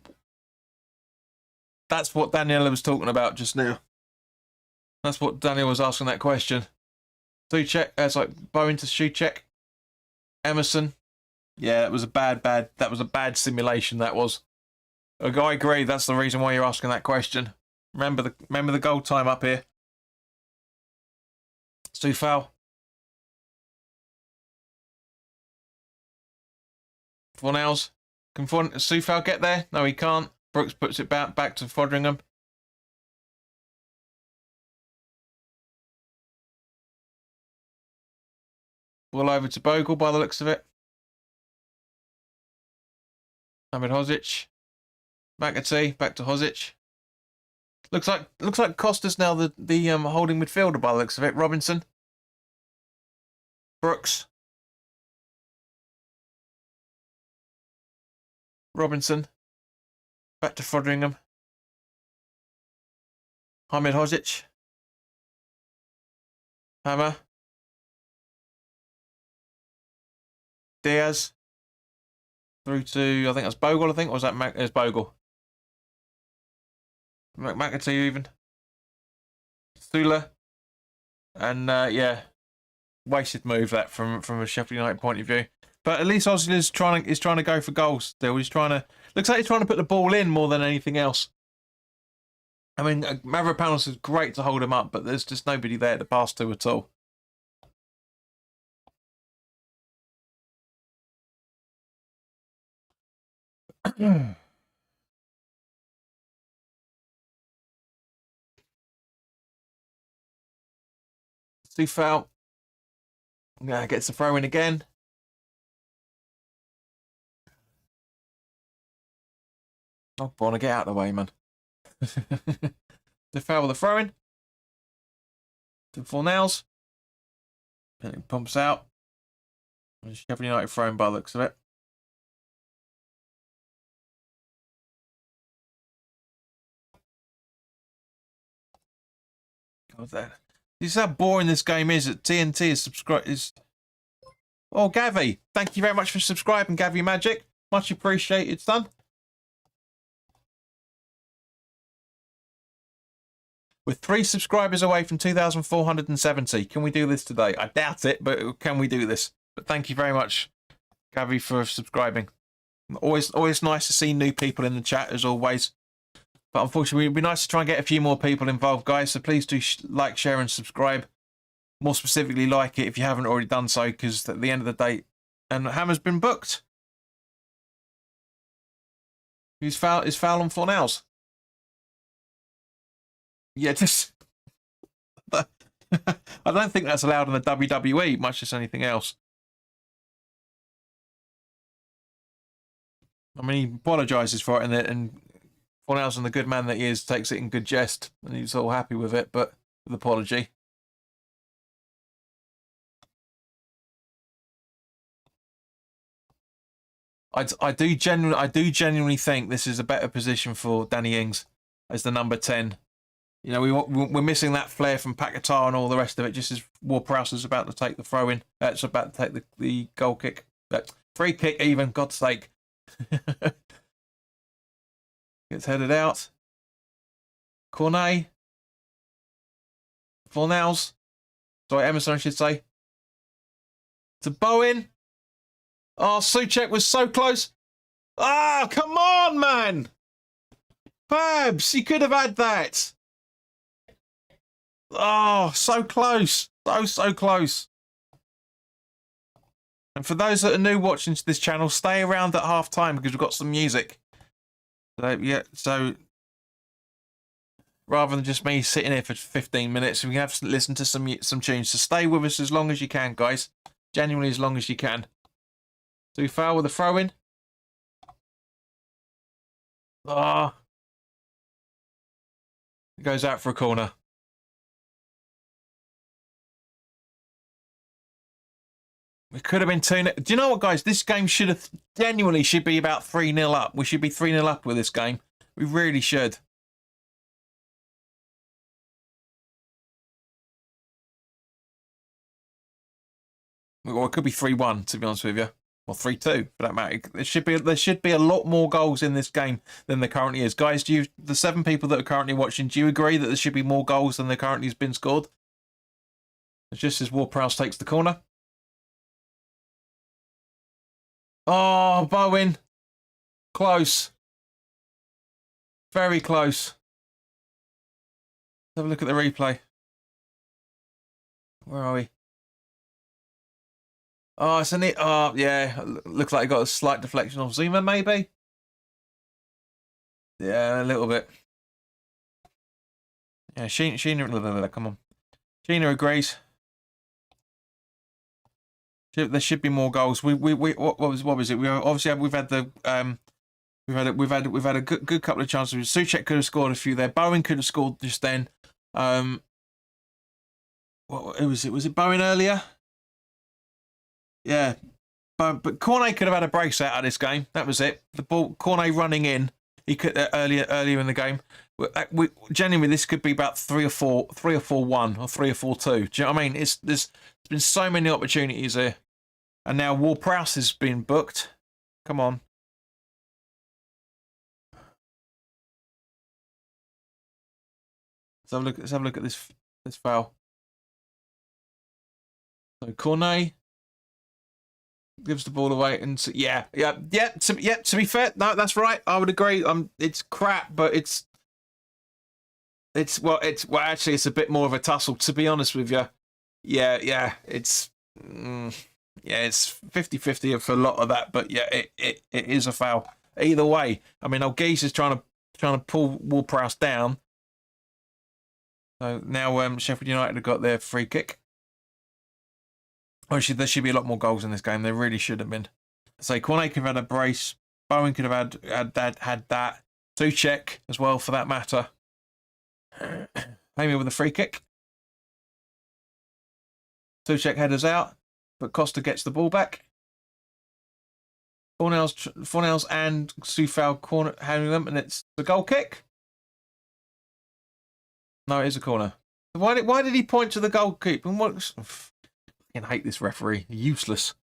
That's what Daniela was talking about just now. That's what Daniel was asking that question. Souček, it's like Bowen to Souček. Emerson. Yeah, that was a bad simulation. That was. I agree. That's the reason why you're asking that question. Remember the goal time up here. Sufal. Fornals. Can Sufal get there? No, he can't. Brooks puts it back to Foderingham. Ball over to Bogle by the looks of it. Hamid Hodzic. McAtee back to Hozic. Looks like Costa's now the holding midfielder by the looks of it. Robinson, Brooks, Robinson, back to Foderingham. Hamid Hozic, Hammer, Diaz, through to I think that's Bogle. I think or was that It's Bogle. McAtee even. Thula, and yeah, wasted move that from a Sheffield United point of view. But at least Ozil is trying to go for goals still. He's trying to looks like he's trying to put the ball in more than anything else. I mean, Mavropanos is great to hold him up, but there's just nobody there to pass to at all. See foul. Yeah, gets the throw in again. Oh, Bonner, get out of the way, man. The foul with the throw in. To Fornals. It pumps out. Sheffield United throwing by the looks of it. God, this is how boring this game is. That TNT is subscribed. Oh, Gavi, thank you very much for subscribing, Gavi Magic. Much appreciated, son. We're 3 subscribers away from 2,470. Can we do this today? I doubt it, but can we do this? But thank you very much, Gavi, for subscribing. Always nice to see new people in the chat, as always. But unfortunately, it'd be nice to try and get a few more people involved, guys. So please do like, share, and subscribe. More specifically, like it if you haven't already done so, because at the end of the day, and Hammer's been booked. Is foul on Fornals? Yeah, just I don't think that's allowed in the WWE, much as anything else. I mean, he apologises for it, and Fornals, and the good man that he is, takes it in good jest, and he's all happy with it, but with apology. I do genuinely think this is a better position for Danny Ings as the number 10. You know, we're missing that flair from Paquetá and all the rest of it. Just as Ward-Prowse is about to take the throw in, it's about to take the goal kick, free kick even. God's sake, gets headed out. Cornet, Fornals, sorry, Emerson, I should say. To Bowen. Oh, Souček was so close. Ah, oh, come on, man. Babs, you could have had that. Oh, so close. So close. And for those that are new watching to this channel, stay around at half time because we've got some music. So, yeah, so rather than just me sitting here for 15 minutes, we can have to listen to some tunes. So stay with us as long as you can, guys. Genuinely as long as you can. So we foul with a throw in. Ah. Oh. It goes out for a corner. It could have been 2-0. Do you know what, guys? This game should be about 3-0 up. We should be 3-0 up with this game. We really should. Or it could be 3-1, to be honest with you. Or 3-2, for that matter. There should be a lot more goals in this game than there currently is. Guys, the 7 people that are currently watching, do you agree that there should be more goals than there currently has been scored? It's just as Ward-Prowse takes the corner. Oh, Bowen. Close. Very close. Let's have a look at the replay. Where are we? Oh, it's it. Oh, yeah. Looks like it got a slight deflection off Zuma, maybe. Yeah, a little bit. Yeah, Sheena, come on. Sheena agrees. There should be more goals. What was it? We've had the We've had a good couple of chances. Souček could have scored a few there. Bowen could have scored just then. Who was it? Was it Bowen earlier? Yeah. But Cornet could have had a brace out of this game. That was it. The ball, Cornet running in. He could earlier in the game. Genuinely, this could be about 3-4-1 or 3-4-2. Do you know what I mean? There's been so many opportunities here, and now Ward-Prowse has been booked. Come on. Let's have a look at this foul. So Cornet gives the ball away, and so, yeah. To be fair, no, that's right. I would agree. It's crap, but it's actually it's a bit more of a tussle. To be honest with you, yeah. It's 50-50 for a lot of that, but yeah, it is a foul either way. I mean, Olgis is trying to pull Ward-Prowse down. So now Sheffield United have got their free kick. Actually, there should be a lot more goals in this game. There really should have been. So Cornet could have had a brace. Bowen could have had that. Souček as well, for that matter. Amy with a free kick. Souček headers out, but Costa gets the ball back. Fornells and Soufal corner handling them, and it's the goal kick. No, it is a corner. Why did he point to the goalkeeper? And what? I fucking hate this referee. Useless.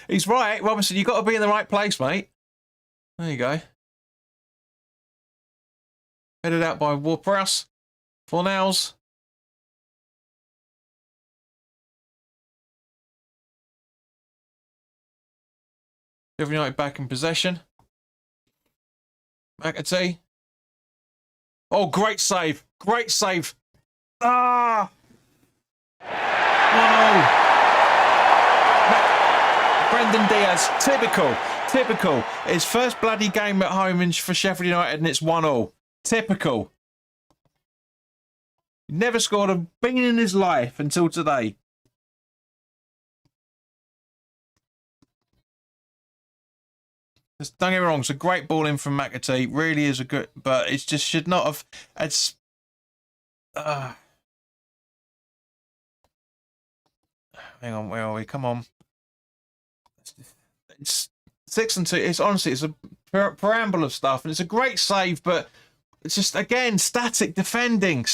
He's right, Robinson. You've got to be in the right place, mate. There you go. Headed out by Ward-Prowse. Fornells. Sheffield United back in possession. McAtee. Oh, great save. Great save. Ah! Oh! Brendan Diaz. Typical. His first bloody game at home for Sheffield United, and it's 1-1. Typical. Never scored a bean in his life until today. Don't get me wrong, it's a great ball in from McAtee. Really is a good, but it just should not have. It's. Hang on, where are we? Come on. It's 6-2. It's honestly, it's a preamble of stuff, and it's a great save, but it's just again static defending.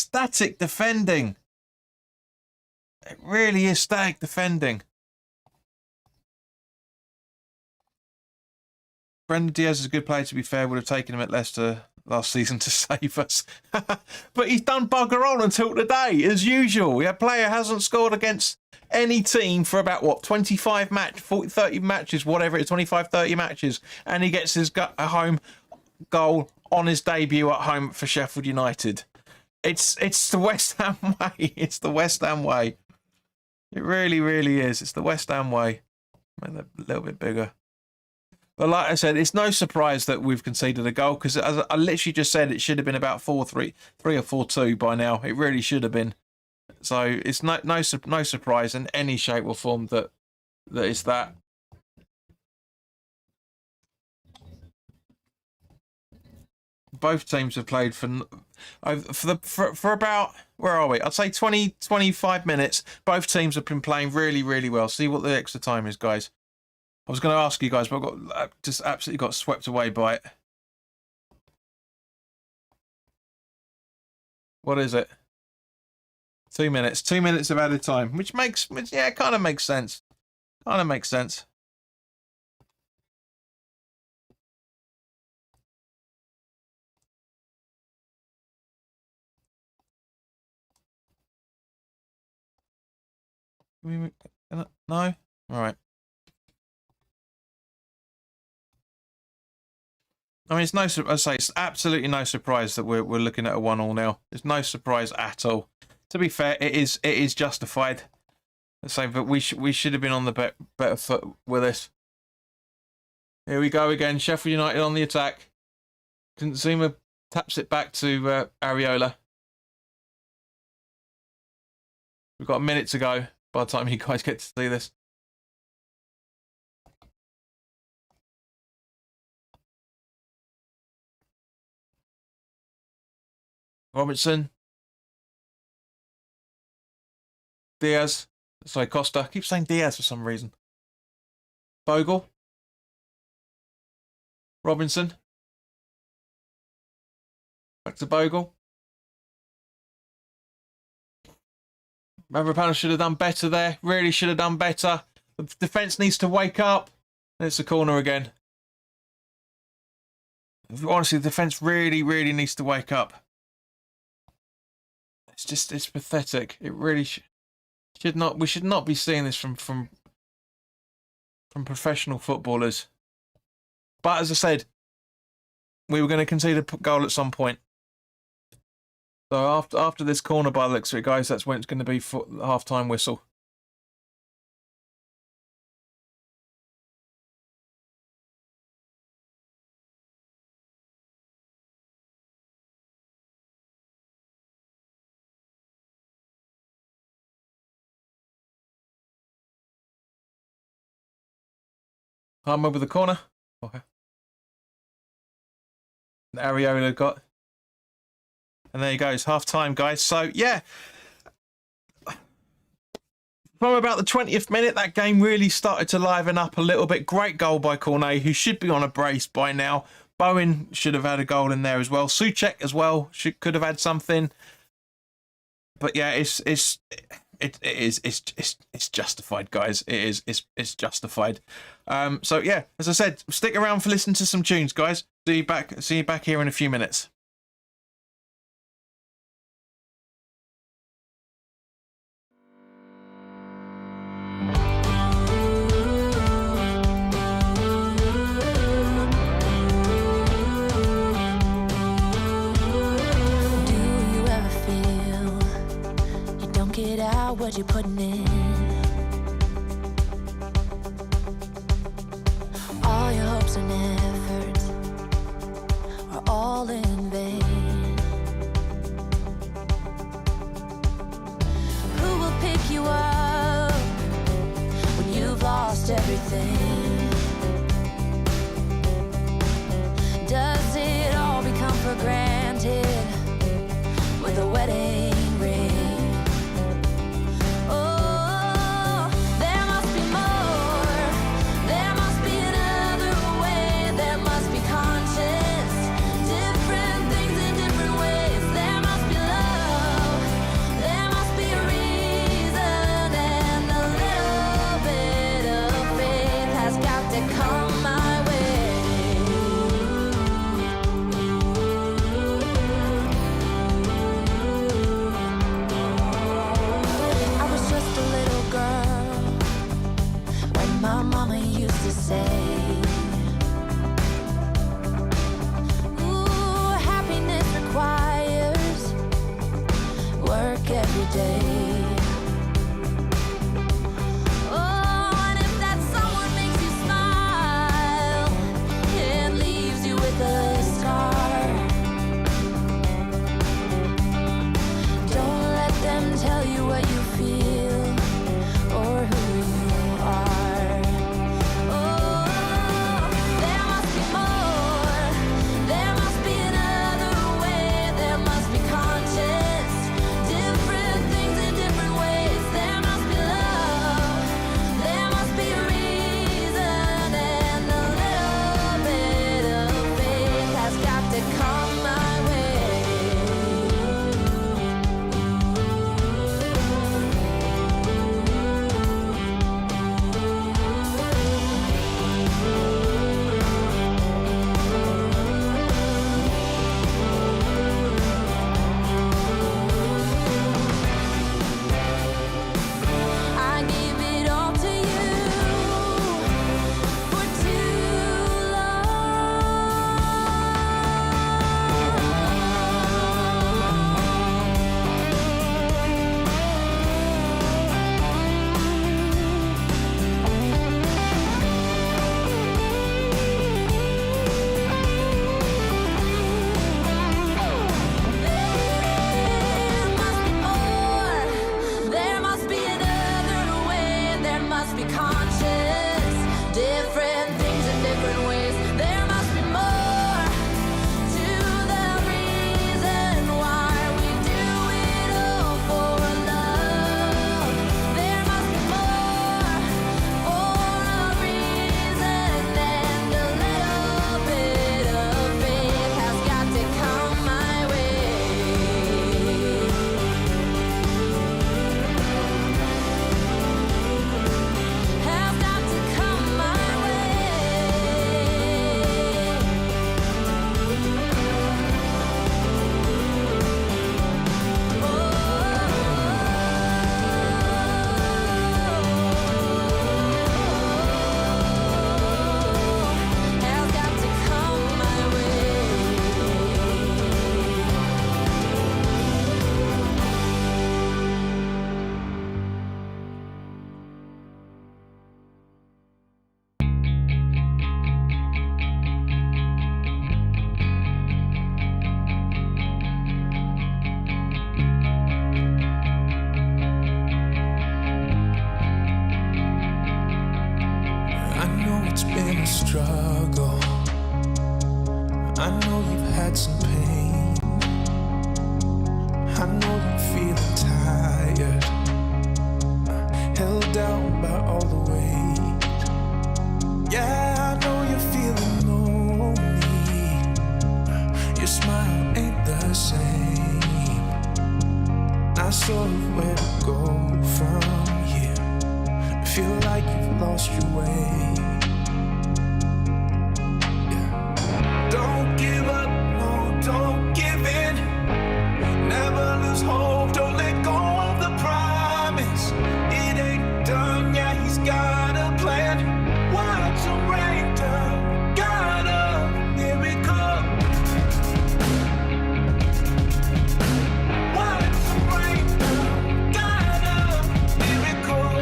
It really is static defending. Brendan Diaz is a good player, to be fair. Would have taken him at Leicester last season to save us. But he's done bugger all until today, as usual. A player hasn't scored against any team for about, 25 40, 30 matches, whatever it is, 25, 30 matches. And he gets his home goal on his debut at home for Sheffield United. It's the West Ham way. It's the West Ham way. It really, really is. It's the West Ham way. Make that a little bit bigger. But like I said, it's no surprise that we've conceded a goal, because as I literally just said, it should have been about 4-3 or 4-2 by now. It really should have been. So it's no surprise in any shape or form that it's that. Both teams have played for about, where are we? I'd say 20-25 minutes. Both teams have been playing really, really well. See what the extra time is, guys. I was going to ask you guys, but I just absolutely got swept away by it. What is it? 2 minutes. 2 minutes of added time, which kind of makes sense. Kind of makes sense. No? All right. I mean, it's absolutely no surprise that we're looking at a 1-1 now. There's no surprise at all. To be fair, it is justified. But we should have been on the better foot with this. Here we go again. Sheffield United on the attack. Couldn't seem Taps it back to Areola. We've got a minute to go by the time you guys get to see this. Robinson. Diaz. Sorry, Costa. I keep saying Diaz for some reason. Bogle. Robinson. Back to Bogle. Mavropanos should have done better there. Really should have done better. The defence needs to wake up. And it's a corner again. Honestly, the defence really, really needs to wake up. It's pathetic. It really should not. We should not be seeing this from professional footballers. But as I said, we were going to concede a goal at some point. So after this corner by the looks of it, guys, that's when it's going to be for the half-time whistle. I'm over the corner. Okay. Areola got. And there you go. It's half-time, guys. So, yeah. From about the 20th minute, that game really started to liven up a little bit. Great goal by Cornet, who should be on a brace by now. Bowen should have had a goal in there as well. Souček as well could have had something. But yeah, it's justified, guys. It's justified. So yeah, as I said, stick around for listening to some tunes, guys. See you back here in a few minutes. What you're putting in, all your hopes and efforts are all in vain. Who will pick you up when you've lost everything? Does it all become for granted with a wedding ring? Oh, I know you've had some pain. I know you're feeling tired, held down by all the weight. Yeah, I know you're feeling lonely. Your smile ain't the same. Not sure of where to go from here. Feel like you've lost your way. Don't give up, no, don't give in. Never lose hope, don't let go of the promise. It ain't done, yeah, he's got a plan. Watch him rain down, got a miracle. Watch him rain down, got a miracle.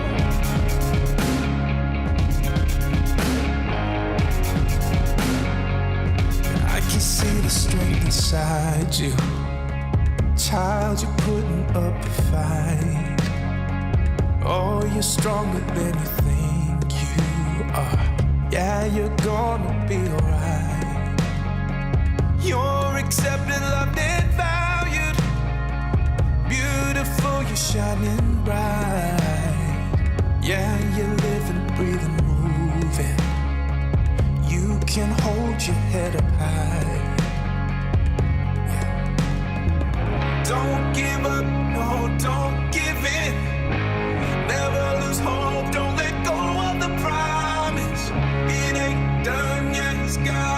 I can see the strength inside you. Child, you're putting up a fight. Oh, you're stronger than you think you are. Yeah, you're gonna be alright. You're accepted, loved, and valued. Beautiful, you're shining bright. Yeah, you're living, breathing, moving. You can hold your head up high. Don't give up, no, don't give in. Never lose hope, don't let go of the promise. It ain't done yet, he's got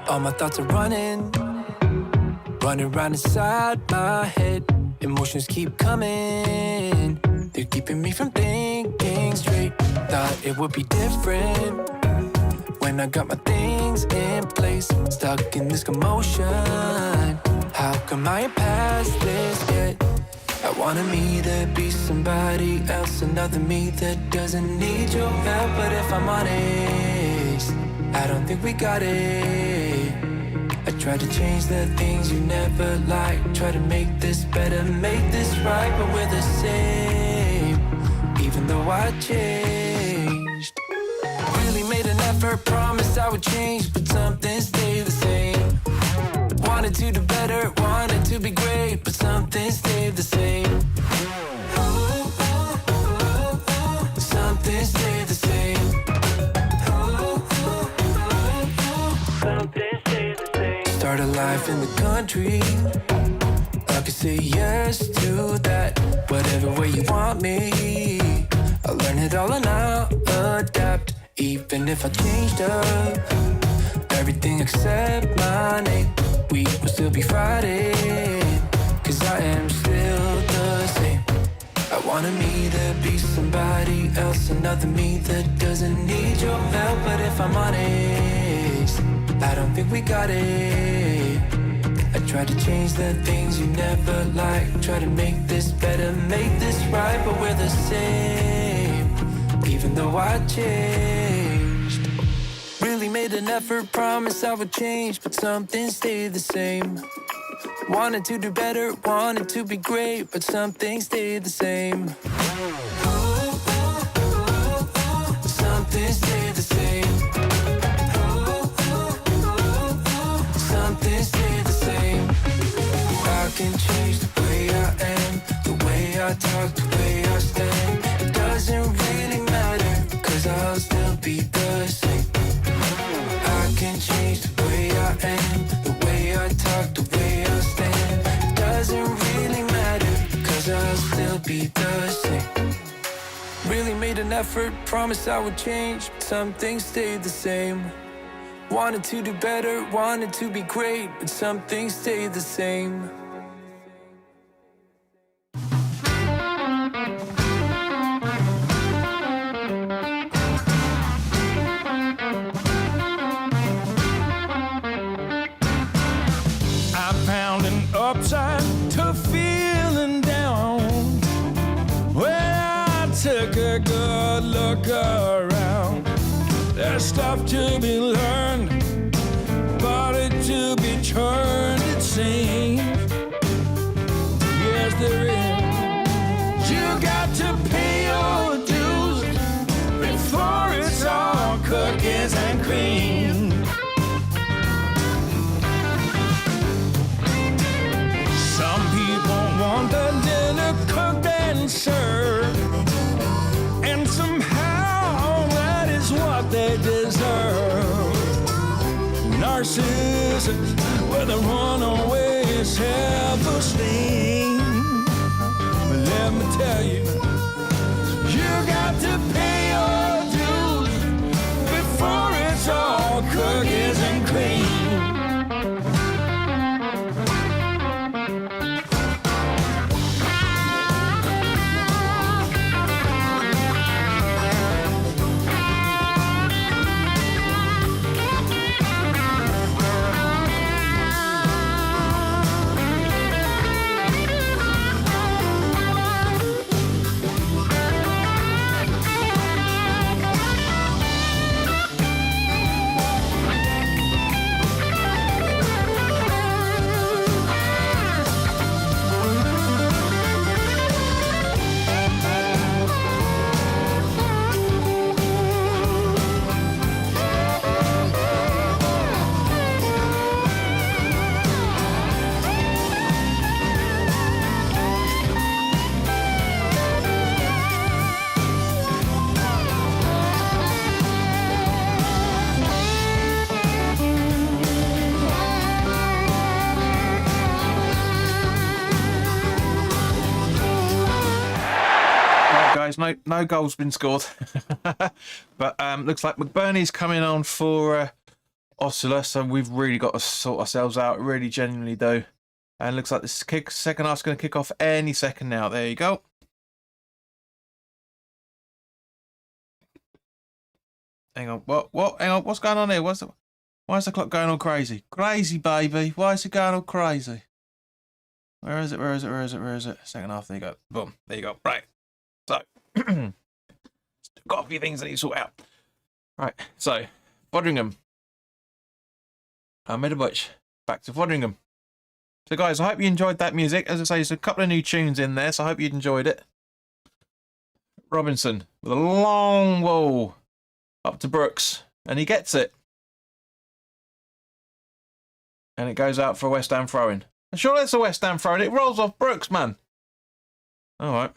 All my thoughts are running round inside my head. Emotions keep coming, they're keeping me from thinking straight. Thought it would be different when I got my things in place. Stuck in this commotion, how come I ain't past this yet? I wanted me to be somebody else, another me that doesn't need your help. But if I'm honest, I don't think we got it. I tried to change the things you never liked, try to make this better, make this right, but we're the same, even though I changed. Really made an effort, promised I would change, but something stayed the same. Wanted to do better, wanted to be great, but something stayed the same. Something stayed the same. Something stayed the same. Start a life in the country, I could say yes to that. Whatever way you want me, I'll learn it all and I'll adapt. Even if I changed up everything except my name, we will still be fighting, cause I am still the same. I wanted me to be somebody else, another me that doesn't need your help. But if I'm honest, I don't think we got it. I tried to change the things you never liked, try to make this better, make this right, but we're the same, even though I changed. Really made an effort, promised I would change, but something stayed the same. Wanted to do better, wanted to be great, but something stayed the same. Something stayed the same. Something stayed the same. I can change the way I am, the way I talk, the way I stand. It doesn't really matter, cause I'll still be the same. I can change the way I am, the way I talk, the way I stand. It doesn't really matter, cause I'll still be the same. Really made an effort, promised I would change, but some things stayed the same. Wanted to do better, wanted to be great, but some things stayed the same. Upside to feeling down, when I took a good look around. There's stuff to be learned, body to be turned, it seems. Yes, there is. You got to pay your dues before it's all cookies and cream. Some people want the dinner cooked and served, and somehow that is what they deserve. Narcissists with a runaway self-esteem. But let me tell you, you got to pay your dues before it's all cookies and cream. No goal's been scored. But looks like McBurney's coming on for Oscilla, so we've really got to sort ourselves out. Really genuinely do. And looks like this second half's going to kick off any second now. There you go. Hang on. What? Hang on. What's going on here? Why is the clock going all crazy? Crazy, baby. Why is it going all crazy? Where is it? Where is it? Where is it? Where is it? Second half. There you go. Boom. There you go. Right. So, got a few things I need to sort out. Right. So, Fodringham. Middlewich. Back to Fodringham. So, guys, I hope you enjoyed that music. As I say, there's a couple of new tunes in there, so I hope you enjoyed it. Robinson with a long wall up to Brooks, and he gets it. And it goes out for a West Ham throw-in. Sure, that's a West Ham throw-in. It rolls off Brooks, man. All right.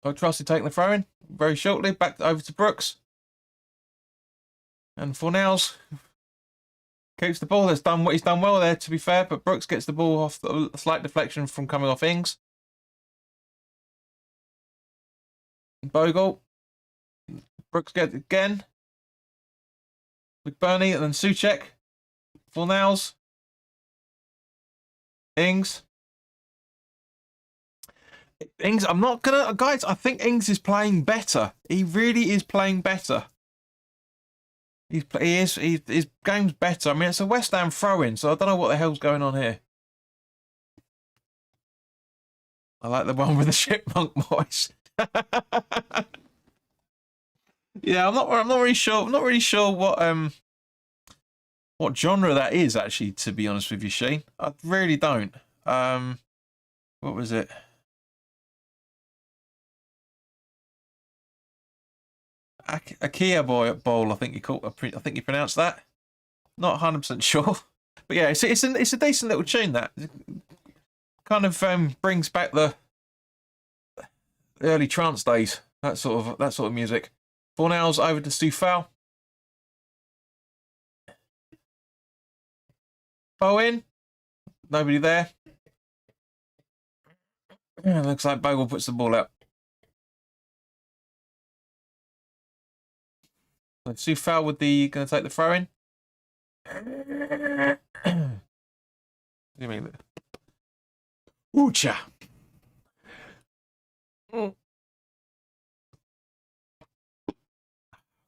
I'll trust you taking the throw-in very shortly. Back over to Brooks. And Fornals keeps the ball. He's done well there, to be fair, but Brooks gets the ball off a slight deflection from coming off Ings. Bogle. Brooks gets it again. McBurney and then Souček. Fornals. Ings. Ings, I'm not gonna, guys. I think Ings is playing better. He really is playing better. His game's better. I mean, it's a West Ham throw-in, so I don't know what the hell's going on here. I like the one with the chipmunk voice. Yeah, I'm not really sure. I'm not really sure what genre that is, actually. To be honest with you, Sheen, I really don't. What was it? Akia Bowl, I think you pronounced that. Not 100% sure, but yeah, it's a decent little tune that kind of brings back the early trance days. That sort of music. Fornals over to Stufal. Bowen, nobody there. Yeah, looks like Bogle puts the ball out. Stufal with the going to take the throw in. You mean Oocha.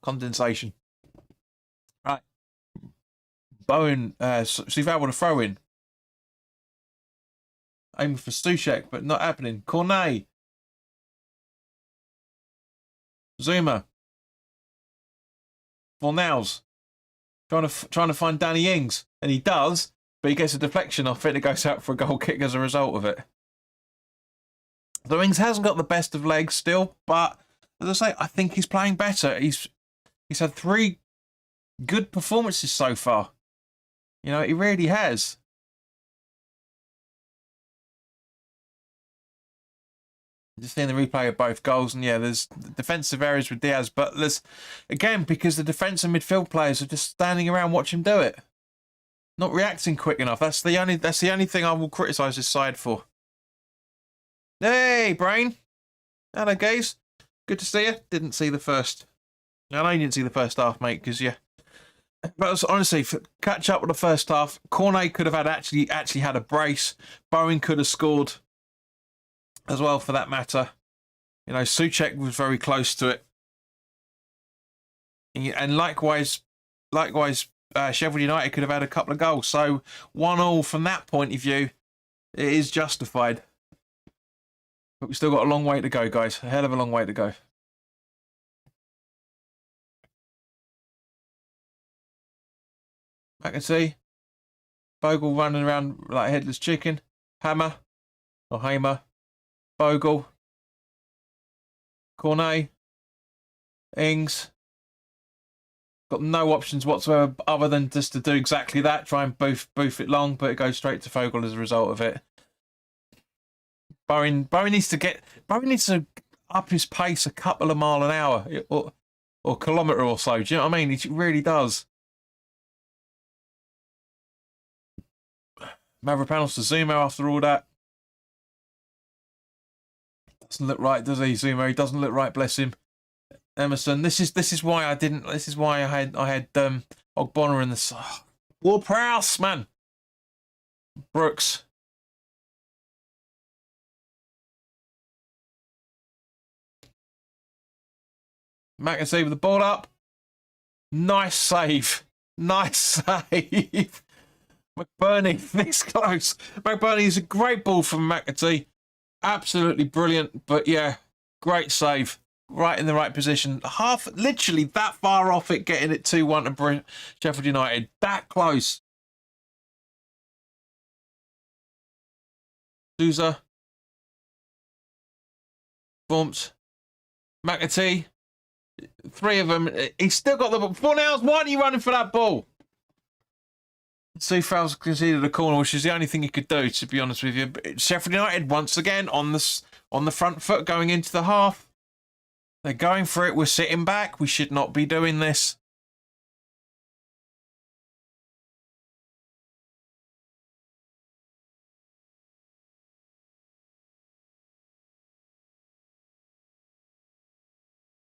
Condensation. Right. Bowen, Stufal with a throw in. Aiming for Souček, but not happening. Cornet. Zuma. Fornals. Trying to find Danny Ings. And he does, but he gets a deflection off it and it goes out for a goal kick as a result of it. So Ings hasn't got the best of legs still, but as I say, I think he's playing better. He's had 3 good performances so far. You know, he really has. Just seeing the replay of both goals, and yeah, there's defensive areas with Diaz, but there's again because the defence and midfield players are just standing around watching him do it, not reacting quick enough. That's the only thing I will criticise this side for. Hey, Brain, hello, guys, good to see you. Didn't see the first. I know you didn't see the first half, mate, because yeah. But honestly, catch up with the first half. Cornet could have actually had a brace. Bowen could have scored as well, for that matter. You know, Souček was very close to it. And likewise, Sheffield United could have had a couple of goals. So 1-1 from that point of view, it is justified. But we've still got a long way to go, guys. A hell of a long way to go. I can see Bogle running around like a headless chicken. Hammer. Bogle. Cornet. Ings. Got no options whatsoever other than just to do exactly that. Try and boof it long, but it goes straight to Fogel as a result of it. Bowen needs to up his pace a couple of miles an hour or kilometre or so. Do you know what I mean? He really does. Mavropanos to Zuma after all that. Doesn't look right, does he, Zuma? He doesn't look right, bless him. Emerson. This is why I didn't. This is why I had Ogbonna in the Ward-Prowse, man. Brooks. McAtee with the ball up. Nice save. Nice save. McBurney, this close. McBurney is a great ball from McAtee. Absolutely brilliant. But yeah, great save. Right in the right position. Literally that far off it, getting it 2-1 to Sheffield United. That close. Souza. Bumps. McAtee. 3 of them. He's still got the ball. Fornals, why are you running for that ball? Soufal's conceded a corner, which is the only thing he could do, to be honest with you. Sheffield United once again on the front foot going into the half. They're going for it. We're sitting back. We should not be doing this.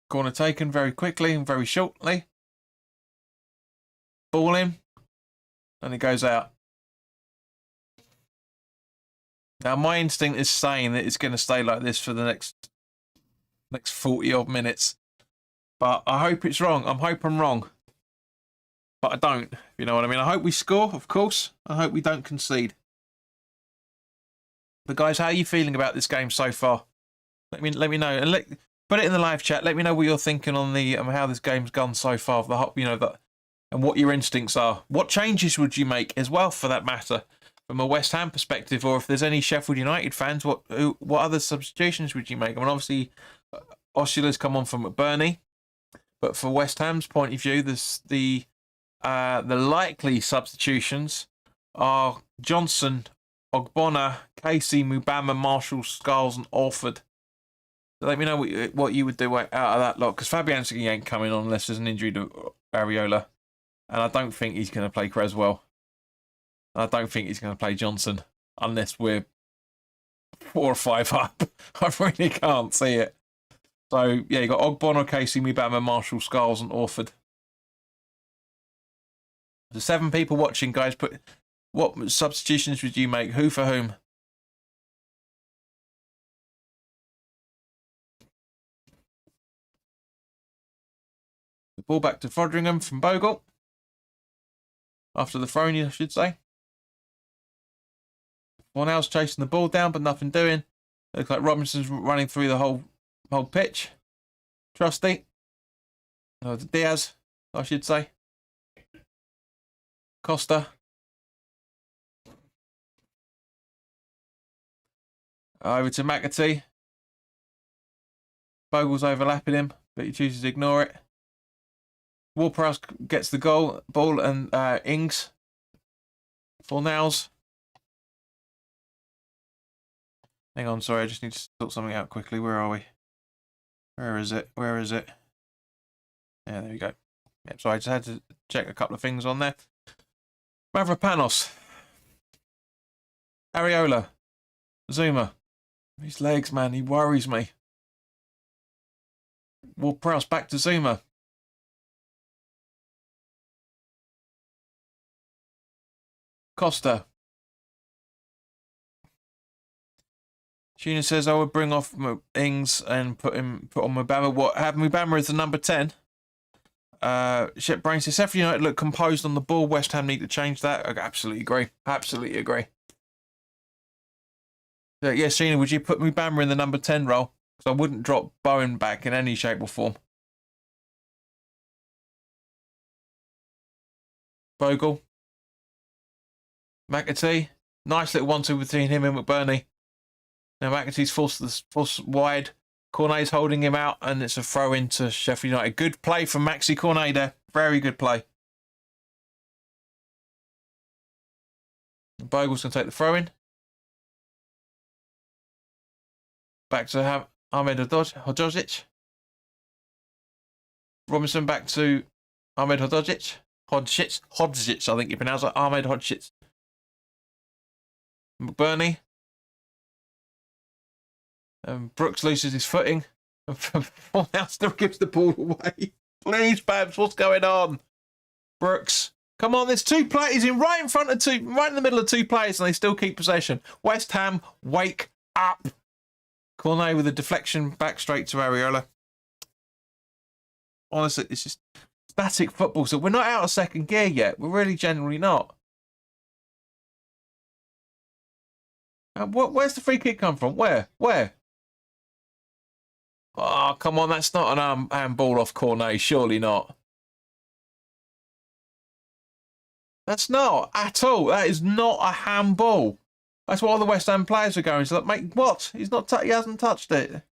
Corner taken very quickly and very shortly. Ball in. And it goes out. Now, my instinct is saying that it's going to stay like this for the next 40 odd minutes. But I hope it's wrong. I hope I'm wrong. But I don't. You know what I mean? I hope we score, of course. I hope we don't concede. But guys, how are you feeling about this game so far? Let me know. And put it in the live chat. Let me know what you're thinking on the how this game's gone so far. And what your instincts are. What changes would you make as well, for that matter, from a West Ham perspective? Or if there's any Sheffield United fans, what other substitutions would you make? I mean, obviously, Osula's come on from McBurney, but for West Ham's point of view, the likely substitutions are Johnson, Ogbonna, Casey, Mubama, Marshall, Scarles, and Orford. So let me know what you would do out of that lot, because Fabianski ain't coming on unless there's an injury to Areola. And I don't think he's going to play Creswell. I don't think he's going to play Johnson unless we're 4 or 5 up. I really can't see it. So, yeah, you got Ogbonna, Casey, Mubama, Marshall, Scarles, and Orford. There's 7 people watching, guys. What substitutions would you make? Who for whom? The ball back to Fodringham from Bogle. After the throwing, I should say. Fornals chasing the ball down, but nothing doing. Looks like Robinson's running through the whole pitch. Trusty. No, Diaz, I should say. Costa. Over to McAtee. Bogle's overlapping him, but he chooses to ignore it. Ward-Prowse gets the ball, and Ings. Fornals. Hang on, sorry, I just need to sort something out quickly. Where are we? Where is it? Yeah, there we go. Yep, so I just had to check a couple of things on there. Mavropanos. Areola. Zuma. His legs, man, he worries me. Ward-Prowse back to Zuma. Costa. Sheena says I would bring off Ings and put on Mubama. Have Mubama as the number 10? Shep Brain says Sheffield United look composed on the ball. West Ham need to change that. I absolutely agree. Absolutely agree. So, yeah, Sheena, would you put Mubama in the number 10 role? Because I wouldn't drop Bowen back in any shape or form. Bogle. McAtee. Nice little 1-2 between him and McBurney. Now McAtee's forced wide. Cornet's holding him out, and it's a throw into Sheffield United. Good play from Maxi Cornet there. Very good play. Bogle's going to take the throw in. Back to Ahmed Hodojic. Robinson back to Ahmed Hodojic. Hodzic, I think you pronounce it. Ahmed Hodzic. McBurney. Brooks loses his footing. Now still gives the ball away. Please, Babs, what's going on? Brooks, come on, there's two players. He's in right in the middle of two players, and they still keep possession. West Ham, wake up. Cornet with a deflection back straight to Areola. Honestly, it's just static football. So we're not out of second gear yet. We're really generally not. Where's the free kick come from? Where? Oh, come on, that's not an handball off Cornet. Surely not. That's not at all. That is not a handball. That's what all the West Ham players are going. It's like, mate, what? He hasn't touched it.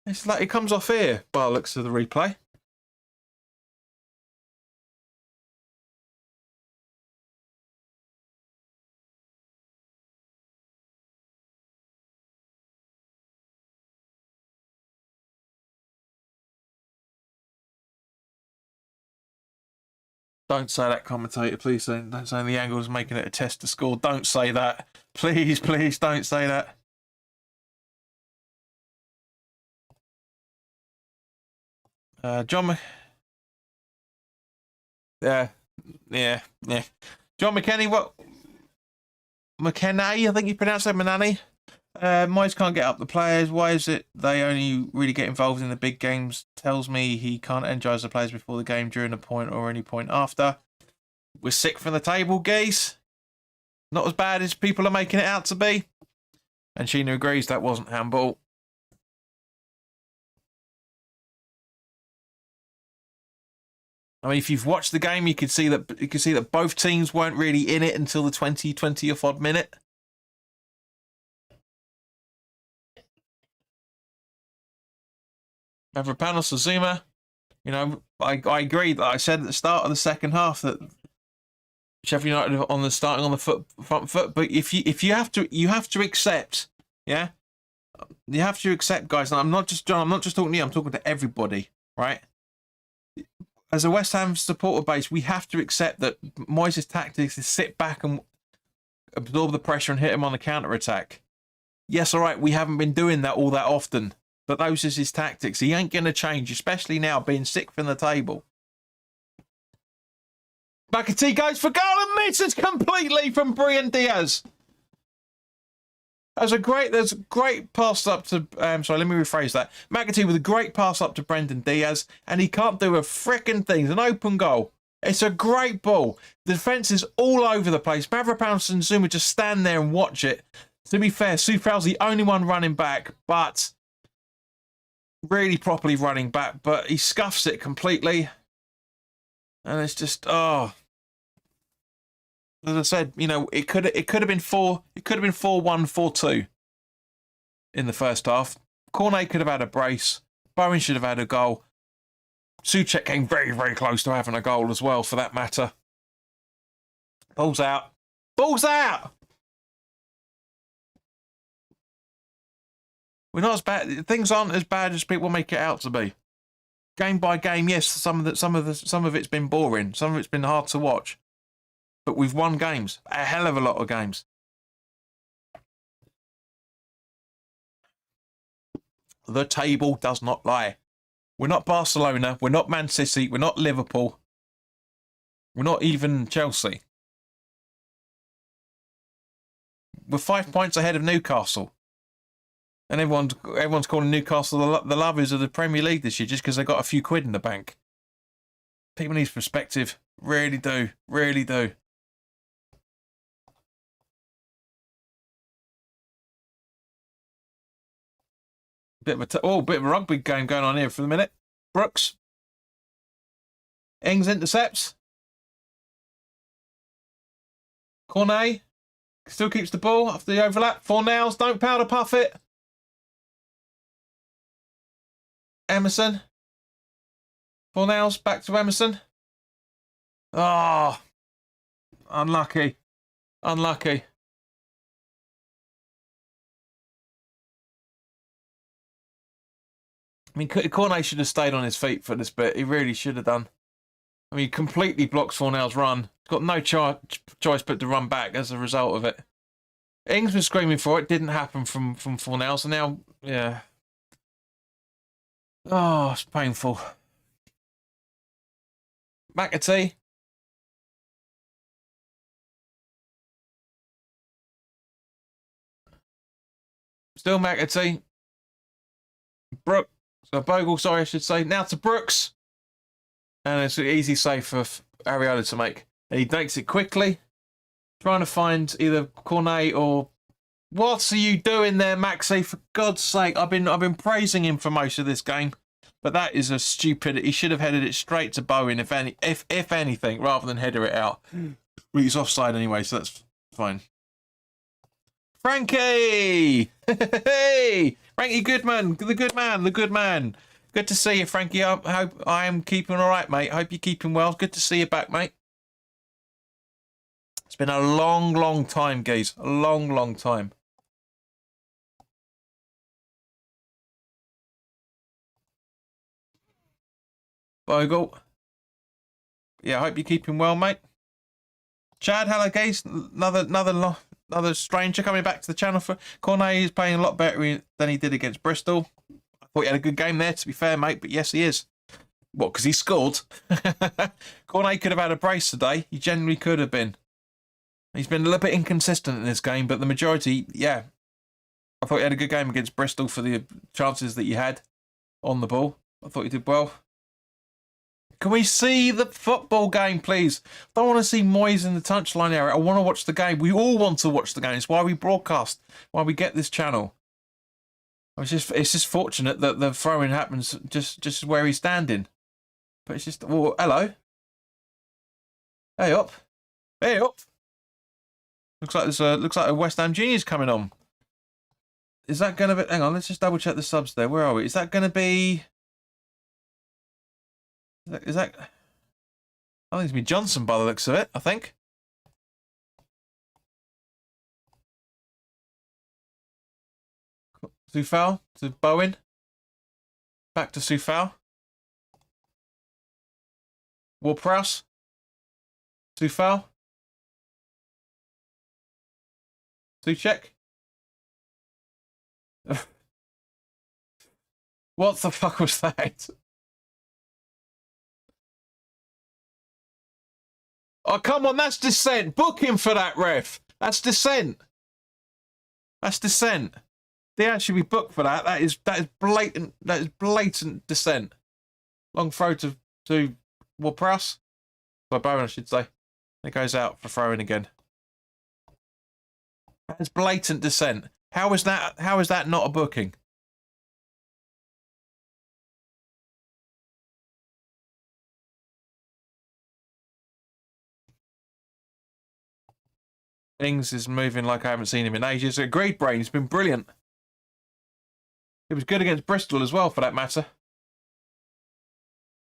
It's like it comes off here by the looks of the replay. Don't say that, commentator. Please don't say the angle's making it a test to score. Don't say that. Please don't say that. John John McKennie, what? McKennie, I think you pronounce that, Manani. Moyes can't get up the players. Why is it they only really get involved in the big games? Tells me he can't energise the players before the game, during the point, or any point after. We're sick from the table, geese. Not as bad as people are making it out to be. And Sheena agrees that wasn't handball. I mean, if you've watched the game, you could see that both teams weren't really in it until the 20th odd minute. Mavropanos Zuma, you know, I agree that I said at the start of the second half that Sheffield United starting on the front foot, but if you have to accept, yeah, you have to accept, guys. And I'm not just talking to you. I'm talking to everybody, right? As a West Ham supporter base, we have to accept that Moyes' tactics is sit back and absorb the pressure and hit him on the counter attack. Yes, all right, we haven't been doing that all that often. But those is his tactics. He ain't going to change, especially now being sick from the table. McAtee goes for goal and misses completely from Brian Diaz. There's a great pass up to... sorry, let me rephrase that. McAtee with a great pass up to Brendan Diaz, and he can't do a frickin' thing. It's an open goal. It's a great ball. The defence is all over the place. Mavropanos and Zuma just stand there and watch it. To be fair, Soufal's the only one running back, but... really properly running back, but he scuffs it completely. And it's just, oh. As I said, you know, it could have been 4-1, 4-2 in the first half. Cornet could have had a brace. Bowen should have had a goal. Souček came very, very close to having a goal as well, for that matter. Ball's out. Ball's out! We're not as bad. Things aren't as bad as people make it out to be. Game by game, yes, some of it's been boring. Some of it's been hard to watch. But we've won games. A hell of a lot of games. The table does not lie. We're not Barcelona. We're not Man City. We're not Liverpool. We're not even Chelsea. We're 5 points ahead of Newcastle. And everyone's calling Newcastle the lovers of the Premier League this year just because they got a few quid in the bank. People need perspective. Really do. Really do. Bit of a rugby game going on here for the minute. Brooks. Ings intercepts. Cornet still keeps the ball after the overlap. Fornals, don't powder puff it. Emerson. Fornals, back to Emerson. Oh, unlucky. Unlucky. I mean, Cornet should have stayed on his feet for this bit. He really should have done. I mean, he completely blocks Fornell's run. got no choice but to run back as a result of it. Ings was screaming for it. Didn't happen from Fornell. So now, yeah. Oh, it's painful. McAtee. Still McAtee. Brooks. So Bogle, sorry, I should say. Now to Brooks. And it's an easy save for Ariola to make. And he makes it quickly. Trying to find either Cornet or... What are you doing there, Maxey? For God's sake, I've been praising him for most of this game. But that is a stupidity. He should have headed it straight to Bowen, if anything, rather than header it out. Well, he's offside anyway, so that's fine. Frankie! Hey! Frankie Goodman, the good man. Good to see you, Frankie. I hope I am keeping all right, mate. Hope you're keeping well. Good to see you back, mate. It's been a long, long time, geez. A long, long time. Bogle. Yeah, I hope you're keeping well, mate. Chad, hello, guys. Another stranger coming back to the channel. For Cornet is playing a lot better than he did against Bristol. I thought he had a good game there, to be fair, mate. But yes, he is. What? Because he scored. Cornet could have had a brace today. He genuinely could have been. He's been a little bit inconsistent in this game, but the majority, yeah. I thought he had a good game against Bristol for the chances that he had on the ball. I thought he did well. Can we see the football game, please? I don't want to see Moyes in the touchline area. I want to watch the game. We all want to watch the game. It's why we broadcast, why we get this channel. It's just fortunate that the throw-in happens just where he's standing. But it's just, well, hello. Hey up. Hey up. Looks like a West Ham Juniors coming on. Is that going to be... Hang on, let's just double check the subs there. Where are we? Is that going to be... Is that... I think it's be Johnson by the looks of it, I think. Soufal to Bowen. Back to Soufal. Ward-Prowse. Soufal. Souček. What the fuck was that? Oh, come on, that's dissent. Book him for that, ref. That's dissent. That's dissent. They actually be booked for that. That is blatant dissent. Long throw to Ward-Prowse. By Bowen, I should say. It goes out for throwing again. That's blatant dissent. How is that not a booking? Ings is moving like I haven't seen him in ages. Agreed, Brain. He's been brilliant. He was good against Bristol as well, for that matter.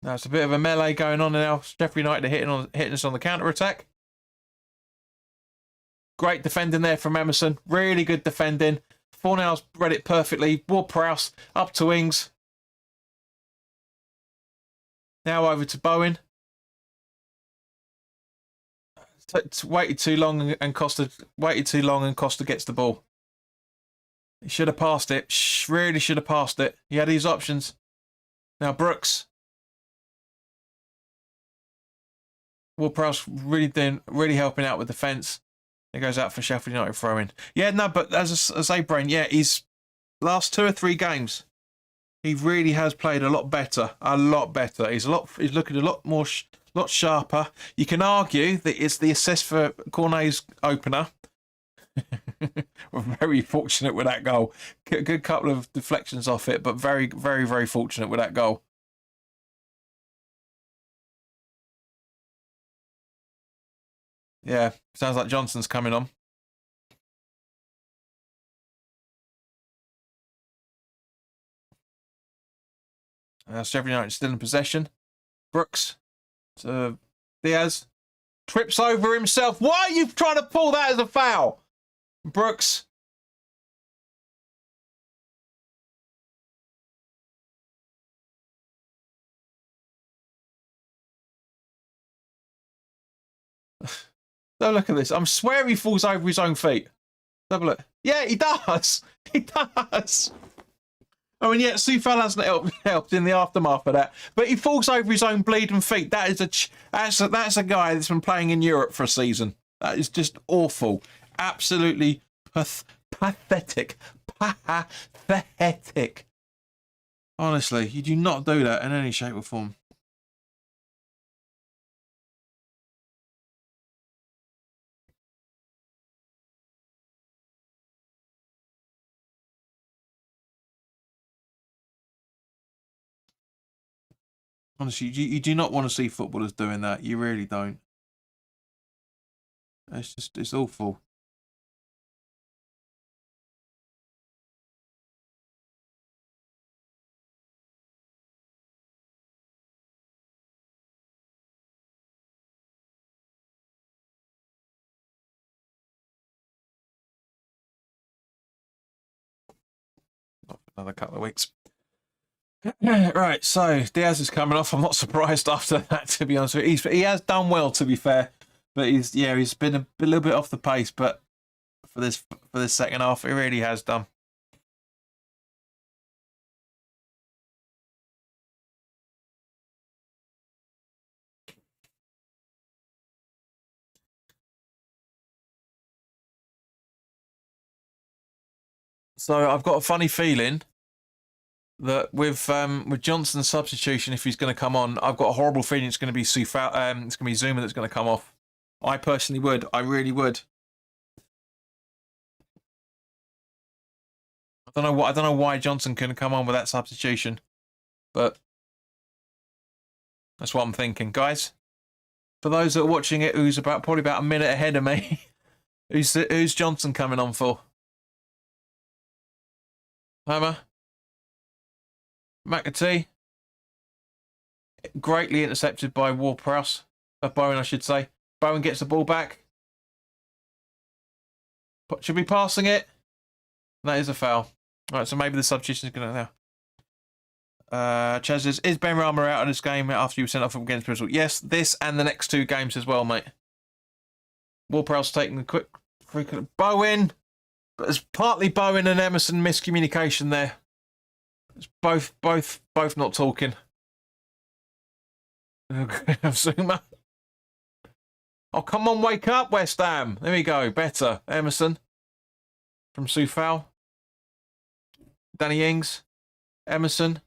Now it's a bit of a melee going on now. Sheffield United are hitting us on the counter-attack. Great defending there from Emerson. Really good defending. Fornell's read it perfectly. Ward-Prowse up to Ings. Now over to Bowen. Waited too long and Costa gets the ball. He should have passed it. Really should have passed it. He had these options. Now Brooks. Ward-Prowse really helping out with defence. It goes out for Sheffield United throw-in. Yeah, no, but as I say, Brain, yeah, he's last 2 or 3 games, he really has played a lot better. A lot better. He's looking a lot more, lot sharper. You can argue that it's the assist for Cornet's opener. We're very fortunate with that goal. Good couple of deflections off it, but very, very, very fortunate with that goal. Yeah, sounds like Johnson's coming on. Sheffield United still in possession. Brooks to Diaz. Trips over himself. Why are you trying to pull that as a foul? Brooks. Don't look at this. I'm swear he falls over his own feet. Have a look. Yeah, he does. He does. I mean, yeah, Sufal hasn't helped in the aftermath of that, but he falls over his own bleeding feet. That is that's a guy that's been playing in Europe for a season. That is just awful. Absolutely pathetic. Pathetic. Honestly, you do not do that in any shape or form. Honestly, you do not want to see footballers doing that. You really don't. It's awful. Another couple of weeks. Right, so Diaz is coming off. I'm not surprised after that, to be honest with you. He has done well, to be fair, but he's been a little bit off the pace. But for this second half, he really has done. So I've got a funny feeling that with Johnson's substitution, if he's going to come on, I've got a horrible feeling it's going to be it's going to be Zuma that's going to come off. I personally would. I really would. I don't know why Johnson couldn't come on with that substitution, but that's what I'm thinking, guys. For those that are watching it, who's probably about a minute ahead of me, who's Johnson coming on for? Hammer, McAtee, greatly intercepted by Ward-Prowse. Bowen, I should say. Bowen gets the ball back. Should be passing it. That is a foul. All right, so maybe the substitution is going to now. Chaz says, is Ben Rama out of this game after you were sent off against Bristol? Yes, this and the next two games as well, mate. Ward-Prowse taking the quick free kick. Bowen. But it's partly Bowen and Emerson miscommunication there. It's both not talking. Zuma. Oh, come on, wake up, West Ham. There we go. Better. Emerson. From Sufal. Danny Ings. Emerson.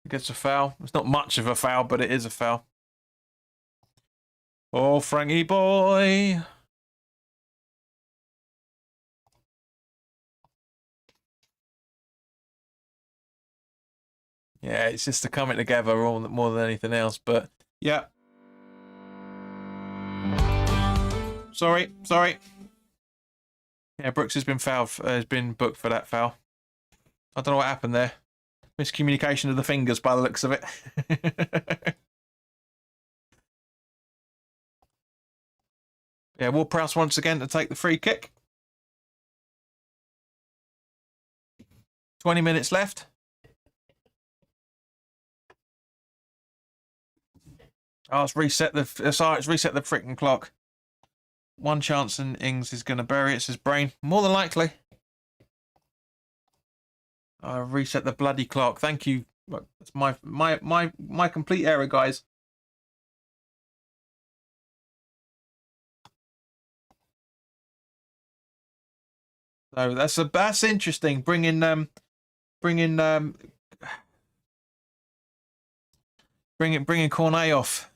Gets a foul. It's not much of a foul, but it is a foul. Oh, Frankie boy. Yeah, it's just the coming together more than anything else, but yeah. Sorry. Yeah, Brooks has been booked for that foul. I don't know what happened there. Miscommunication of the fingers by the looks of it. Yeah, Ward-Prowse once again to take the free kick. 20 minutes left. Oh, it's reset the freaking clock. One chance and Ings is going to bury it. It's his brain. More than likely. Reset the bloody clock. Thank you. It's my complete error, guys. So that's interesting. Bringing Cornet off.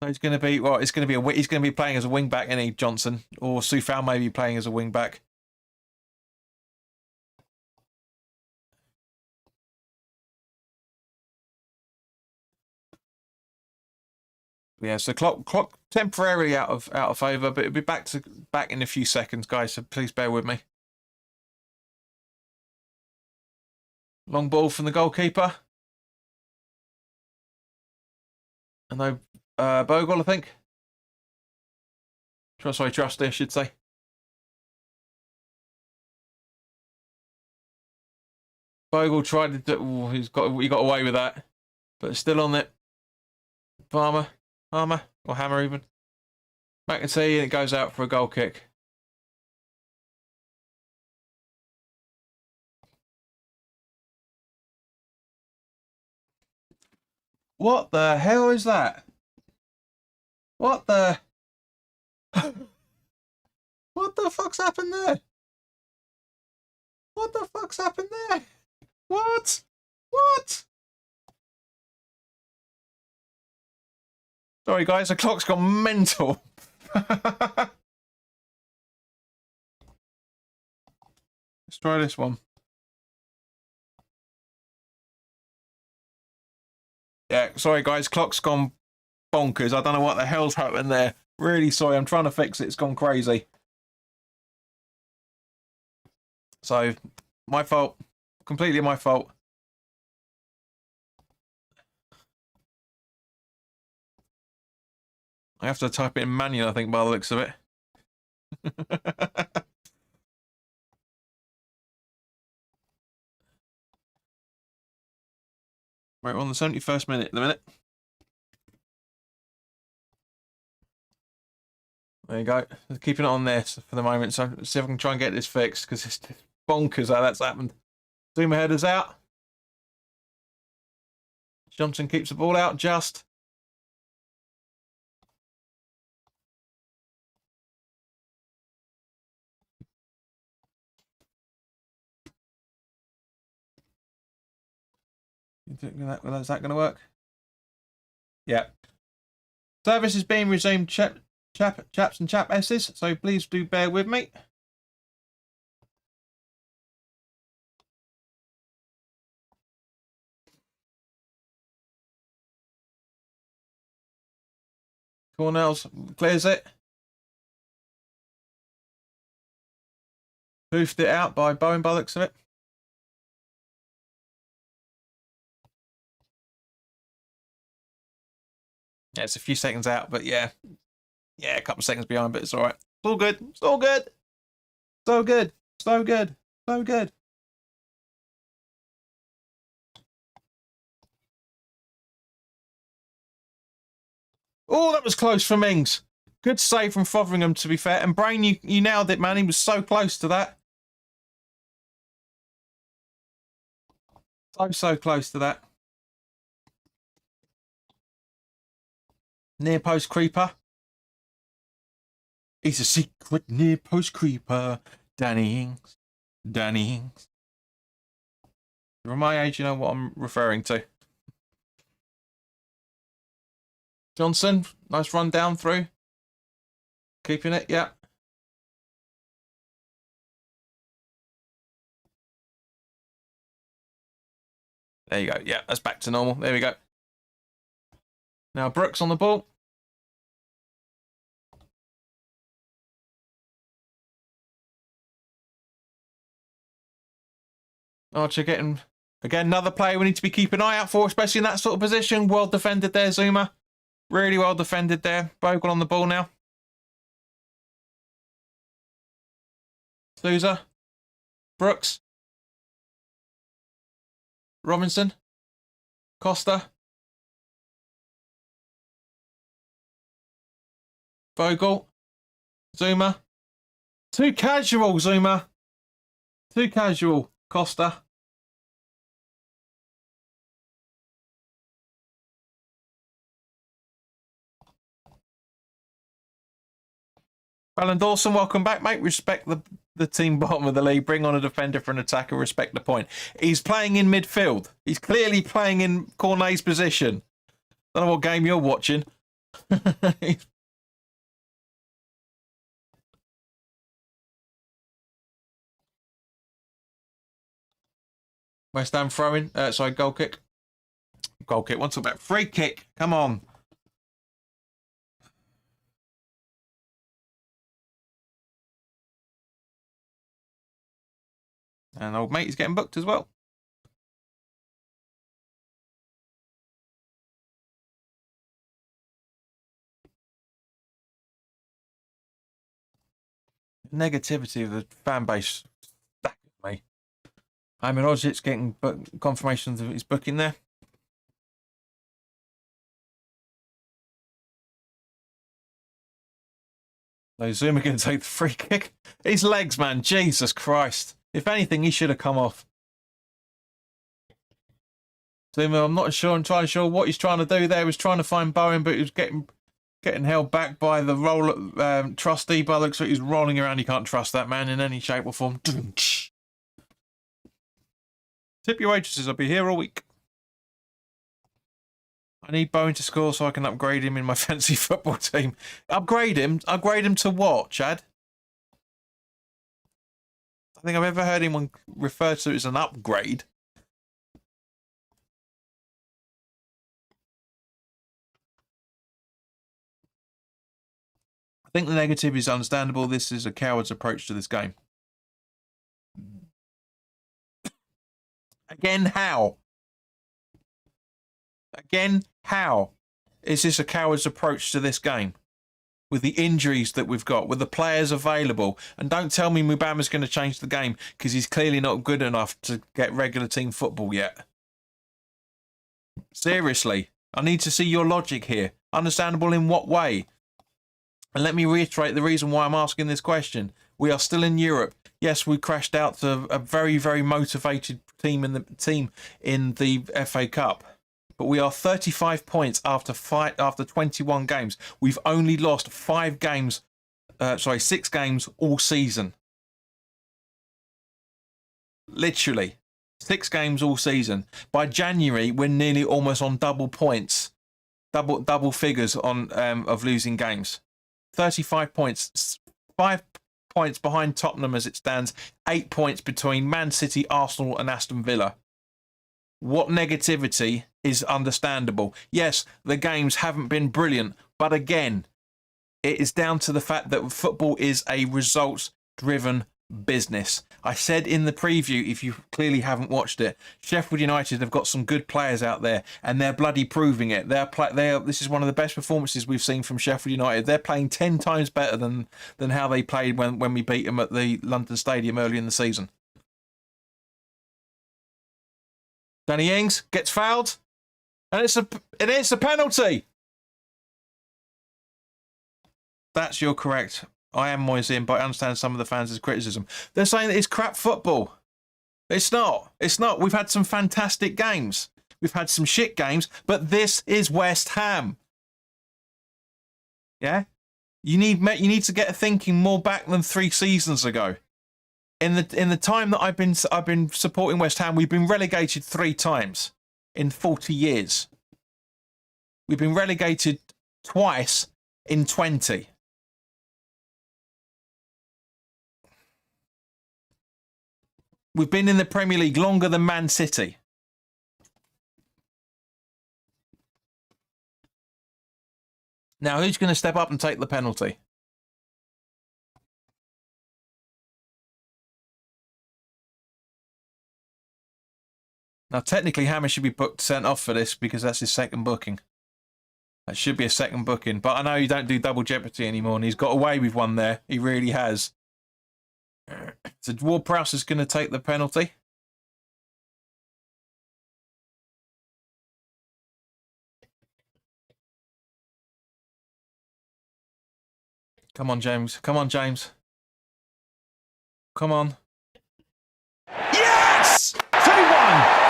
So he's going to be he's going to be playing as a wing back, any Johnson, or Sufal may be playing as a wing back. Yeah, so clock temporarily out of favour, but it'll be back in a few seconds, guys. So please bear with me. Long ball from the goalkeeper. And no Bogle, I think. Trusty, I should say. Bogle tried to do. He got away with that, but it's still on it. Farmer, or Hammer even. McAtee, and it goes out for a goal kick. What the hell is that? What the... What the fuck's happened there? What the fuck's happened there? What? What? Sorry guys, the clock's gone mental. Let's try this one. Yeah, sorry guys, clock's gone bonkers. I don't know what the hell's happened there. Really sorry, I'm trying to fix it. It's gone crazy. So, my fault. Completely my fault. I have to type it in manual, I think, by the looks of it. Right, we're on the 71st minute at the minute. There you go. Keeping it on there for the moment, so let's see if I can try and get this fixed, because it's bonkers how that's happened. Zuma headers out. Johnson keeps the ball out just. Is that going to work? Yeah. Service is being resumed, chaps and chapesses, so please do bear with me. Cornell's clears it. Poofed it out by Bowen by the looks of it. Yeah, it's a few seconds out, but yeah. Yeah, a couple of seconds behind, but it's all right. It's all good. It's all good. So good. So good. So good. Oh, that was close from Ings. Good save from Fotheringham, to be fair. And Brain, you nailed it, man. He was so close to that. So close to that. Near post creeper. He's a secret near post creeper. Danny Ings. Danny Ings. You're my age, you know what I'm referring to. Johnson, nice run down through. Keeping it, yeah. There you go. Yeah, that's back to normal. There we go. Now Brooks on the ball. Archer getting, again, another player we need to be keeping an eye out for, especially in that sort of position. Well defended there, Zuma. Really well defended there. Bogle on the ball now. Souza. Brooks. Robinson. Costa. Bogle. Zuma. Too casual, Zuma. Too casual. Costa. Alan Dawson, welcome back, mate. Respect the team bottom of the league. Bring on a defender for an attacker. Respect the point. He's playing in midfield. He's clearly playing in Cornet's position. Don't know what game you're watching. West Ham throwing. Sorry, goal kick. Goal kick. What's about free kick? Come on. And old mate is getting booked as well. Negativity of the fan base stacking me. I mean, Ozit's getting confirmations of his booking there. So Zuma going to take the free kick. His legs, man. Jesus Christ. If anything, he should have come off. Zuma, I'm not sure. I'm trying to sure what he's trying to do there. He was trying to find Bowen, but he was getting held back by the trustee. But looks like he's rolling around. You can't trust that man in any shape or form. Tip your waitresses. I'll be here all week. I need Bowen to score so I can upgrade him in my fancy football team. Upgrade him? Upgrade him to what, Chad? I think I've ever heard anyone refer to it as an upgrade. I think the negative is understandable. This is a coward's approach to this game. Again, how? Again, how is this a coward's approach to this game? With the injuries that we've got, with the players available. And don't tell me Mubama's going to change the game, because he's clearly not good enough to get regular team football yet. Seriously, I need to see your logic here. Understandable in what way? And let me reiterate the reason why I'm asking this question. We are still in Europe. Yes, we crashed out to a very, very motivated team in the FA Cup. But we are 35 points after 21 games. We've only lost 6 games all season. Literally, 6 games all season. By January, we're nearly almost on double points, double figures on of losing games. 35 points, 5 points behind Tottenham as it stands, 8 points between Man City, Arsenal, and Aston Villa. What negativity is understandable? Yes, the games haven't been brilliant, but again, it is down to the fact that football is a results-driven business. I said in the preview, if you clearly haven't watched it, Sheffield United have got some good players out there, and they're bloody proving it. This is one of the best performances we've seen from Sheffield United. They're playing 10 times better than how they played when we beat them at the London Stadium early in the season. Danny Ings gets fouled, and it's a penalty. That's your correct. I am Moisin, but I understand some of the fans' criticism. They're saying that it's crap football. It's not. It's not. We've had some fantastic games. We've had some shit games, but this is West Ham. Yeah? You need to get thinking more back than 3 seasons ago. In the time that I've been supporting West Ham, we've been relegated 3 times in 40 years. We've been relegated twice in 20. We've been in the Premier League longer than Man City. Now, who's going to step up and take the penalty? Now, technically, Hammer should be sent off for this because that's his second booking. That should be a second booking. But I know you don't do double jeopardy anymore, and he's got away with one there. He really has. So Ward-Prowse is going to take the penalty. Come on, James. Come on, James. Come on. Yes! 2-1!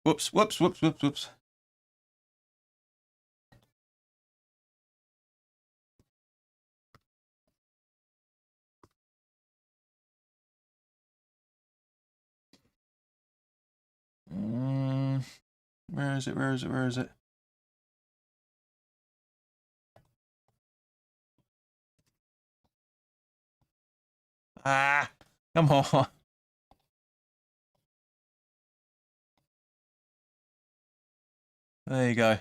Whoops, whoops, whoops, whoops, whoops. Where is it? Where is it? Where is it? Ah, come on. There you go.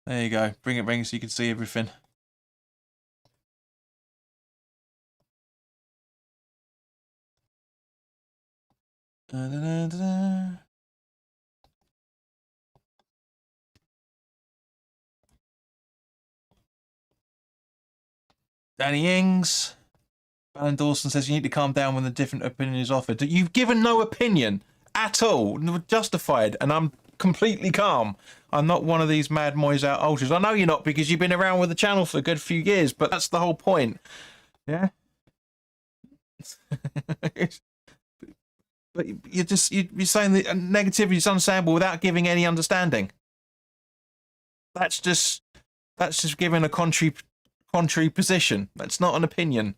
There you go. Bring it so you can see everything. Da, da, da, da, da. Danny Ings. Alan Dawson says you need to calm down when the different opinion is offered. You've given no opinion at all, justified, and I'm completely calm. I'm not one of these mad Moyes out ultras. I know you're not because you've been around with the channel for a good few years, but that's the whole point. Yeah. But you're saying that negativity is unsample without giving any understanding. That's just giving a contrary position. That's not an opinion.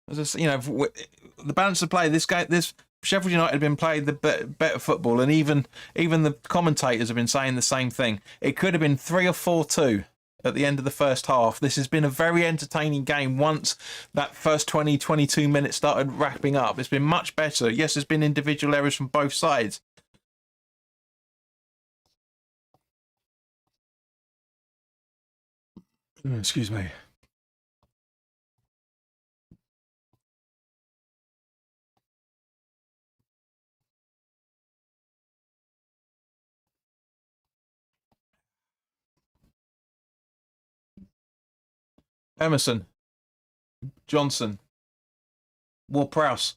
As you know, the balance of play. This Sheffield United have been playing the better football, and even the commentators have been saying the same thing. It could have been 3 or 4-2 at the end of the first half. This has been a very entertaining game once that first 22 minutes started wrapping up. It's been much better. Yes, there's been individual errors from both sides. Excuse me. Emerson, Johnson, Ward-Prowse,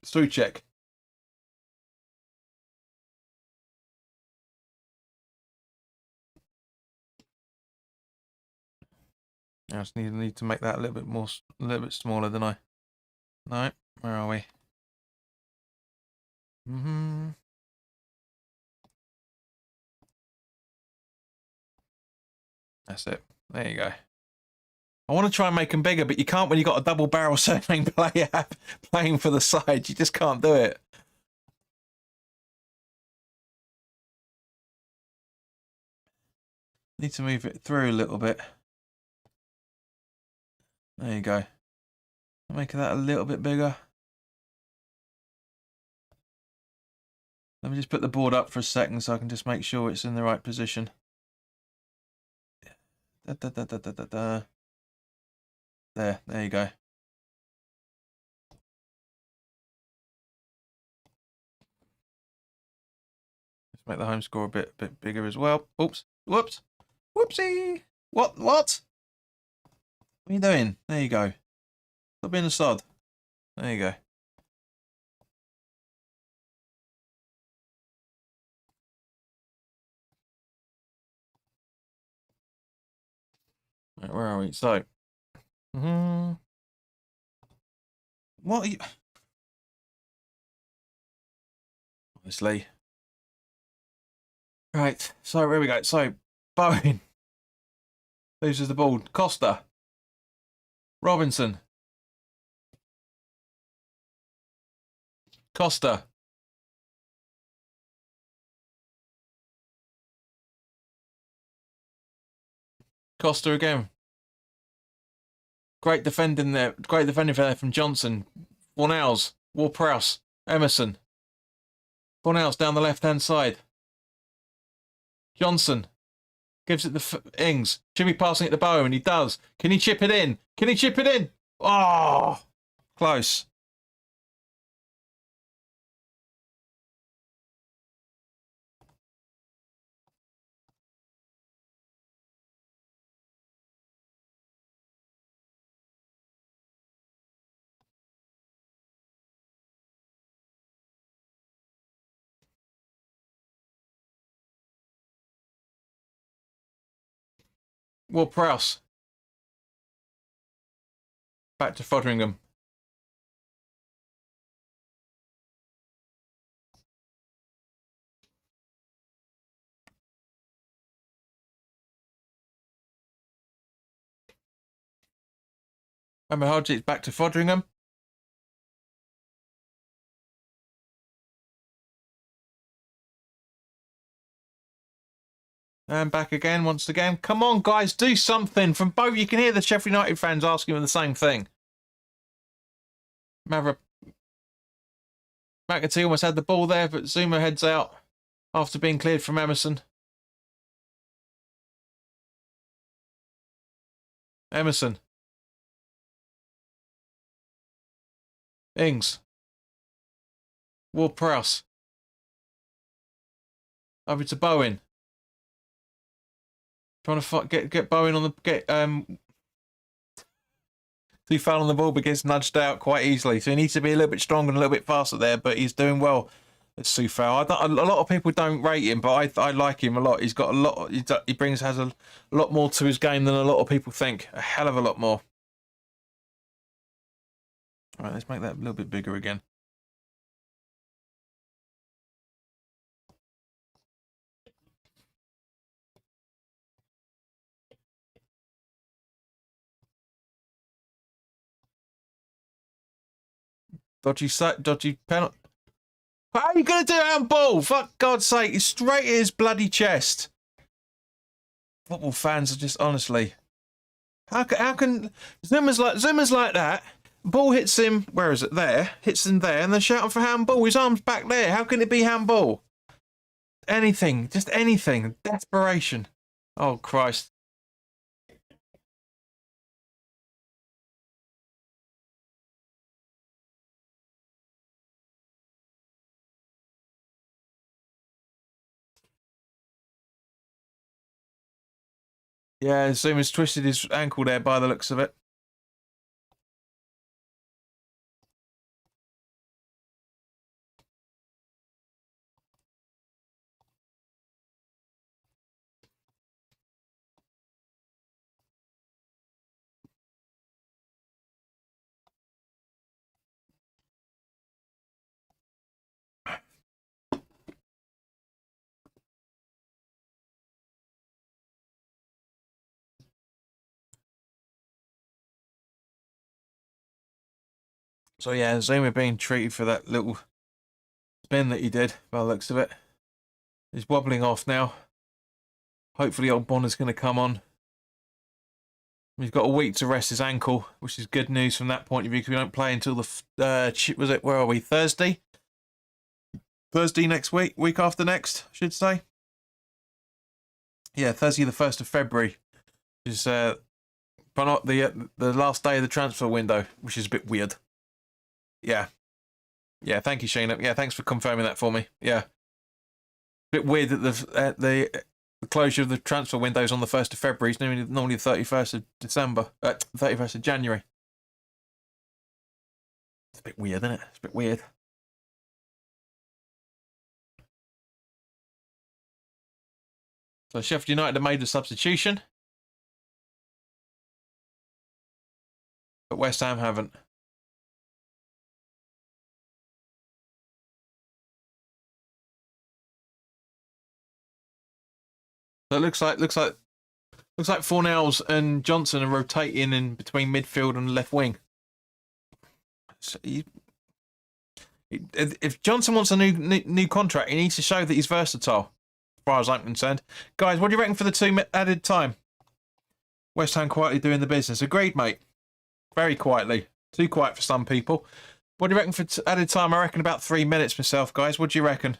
Souček. I just need to make that a little bit smaller than I. No, where are we? That's it. There you go. I want to try and make them bigger, but you can't when you've got a double barrel surname player playing for the side. You just can't do it. Need to move it through a little bit. There you go. Make that a little bit bigger. Let me just put the board up for a second so I can just make sure it's in the right position. There you go. Let's make the home score a bit bigger as well. Oops. Whoops. Whoopsie. What? What are you doing? There you go. Stop being a sod. There you go. Right, where are we? So, what are you? Obviously. Right. So where we go. So, Bowen loses the ball. Costa. Robinson. Costa. Costa again. Great defending there. Great defending there from Johnson. Fornals. Ward-Prowse. Emerson. Fornals down the left-hand side. Johnson. Gives it the Ings. Should be passing it to Bowen. He does. Can he chip it in? Can he chip it in? Oh! Close. Ward-Prowse. Back to Foderingham. It's back to Foderingham. And back again once again. Come on, guys, do something from both. You can hear the Sheffield United fans asking them the same thing. McAtee almost had the ball there, but Zuma heads out after being cleared from Emerson. Emerson. Ings. Ward Prowse. Over to Bowen. Trying to get Bowen on the Too foul on the ball, but gets nudged out quite easily. So he needs to be a little bit stronger and a little bit faster there, but he's doing well. It's Sufal. A lot of people don't rate him, but I like him a lot. He's got a lot. Has a lot more to his game than a lot of people think. A hell of a lot more. All right, let's make that a little bit bigger again. Dodgy penalty. How are you going to do handball? Fuck God's sake. It's straight at his bloody chest. Football fans are just, honestly. How can Zimmer's like that? Ball hits him, where is it? There. Hits him there, and then shouting for handball. His arm's back there. How can it be handball? Anything. Just anything. Desperation. Oh, Christ. Yeah, Zuma's twisted his ankle there by the looks of it. So yeah, Zuma being treated for that little spin that he did by the looks of it. He's wobbling off now. Hopefully old Bonner's going to come on. He's got a week to rest his ankle, which is good news from that point of view, because we don't play until the where are we, Thursday? Thursday next week, week after next, I should say. Yeah, Thursday the 1st of February is but not the last day of the transfer window, which is a bit weird. Yeah. Yeah, thank you, Sheena. Yeah, thanks for confirming that for me. Yeah. Bit weird that the closure of the transfer window is on the 1st of February. It's normally the 31st of December. 31st of January. It's a bit weird, isn't it? It's a bit weird. So Sheffield United have made a substitution. But West Ham haven't. So it looks like Fornells and Johnson are rotating in between midfield and left wing. So if Johnson wants a new contract, he needs to show that he's versatile. As far as I'm concerned, guys, what do you reckon for the 2 added time? West Ham quietly doing the business. Agreed, mate. Very quietly. Too quiet for some people. What do you reckon for added time? I reckon about 3 minutes myself, guys. What do you reckon?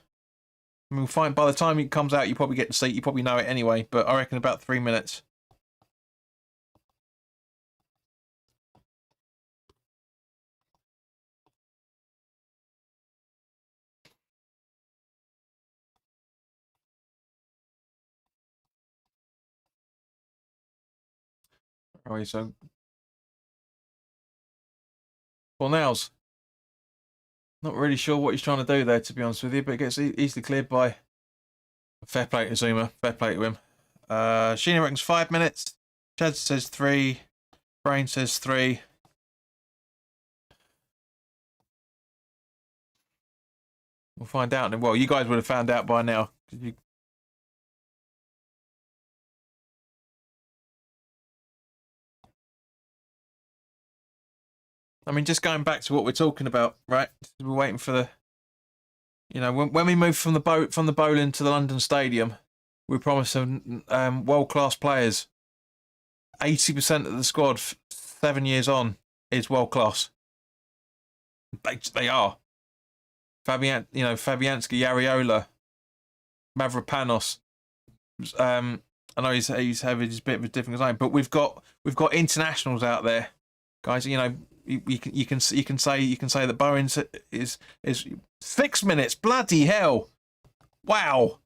I mean, we'll find by the time it comes out, you probably get to see it. You probably know it anyway, but I reckon about 3 minutes. Alright, so Fornells. Not really sure what he's trying to do there, to be honest with you, but it gets easily cleared by fair play to Zuma. Fair play to him. Sheena reckons 5 minutes. Chad says 3. Brain says 3. We'll find out. Well, you guys would have found out by now. I mean, just going back to what we're talking about, right? We're waiting for the, when we move from the bowling to the London Stadium, we promised them world-class players. 80% of the squad, 7 years on, is world-class. They are. Fabianski, Ariola, Mavropanos. I know he's having his bit of a different design, but we've got internationals out there, guys. you can say that Bowen's is 6 minutes. Bloody hell! Wow.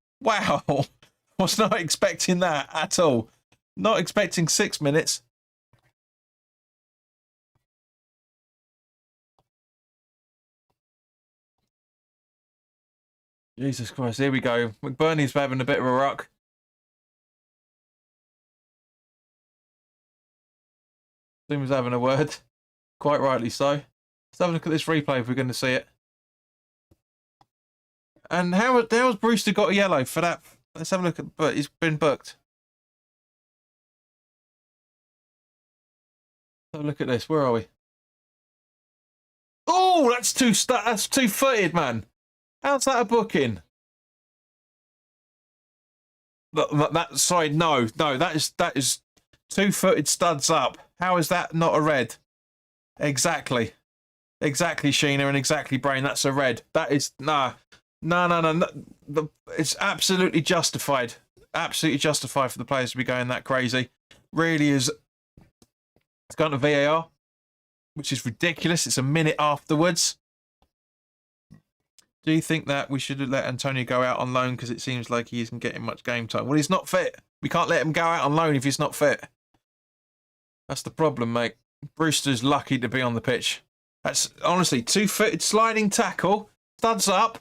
Was not expecting that at all. Not expecting 6 minutes. Jesus Christ, here we go. McBurney's having a bit of a ruck. Zoomer's having a word. Quite rightly so. Let's have a look at this replay if we're going to see it. And how's Brewster got a yellow for that? Let's have a look at, but he's been booked. Let's have a look at this. Where are we? Oh, that's two-footed, man. How's that a booking? Sorry, no, that is two-footed studs up. How is that not a red? Exactly, Sheena, and exactly Brain. That's a red. That is no. It's absolutely justified. Absolutely justified for the players to be going that crazy. Really is. It's gone to VAR, which is ridiculous. It's a minute afterwards. Do you think that we should let Antonio go out on loan because it seems like he isn't getting much game time? Well, he's not fit. We can't let him go out on loan if he's not fit. That's the problem, mate. Brewster's lucky to be on the pitch. That's honestly two-footed sliding tackle. Studs up.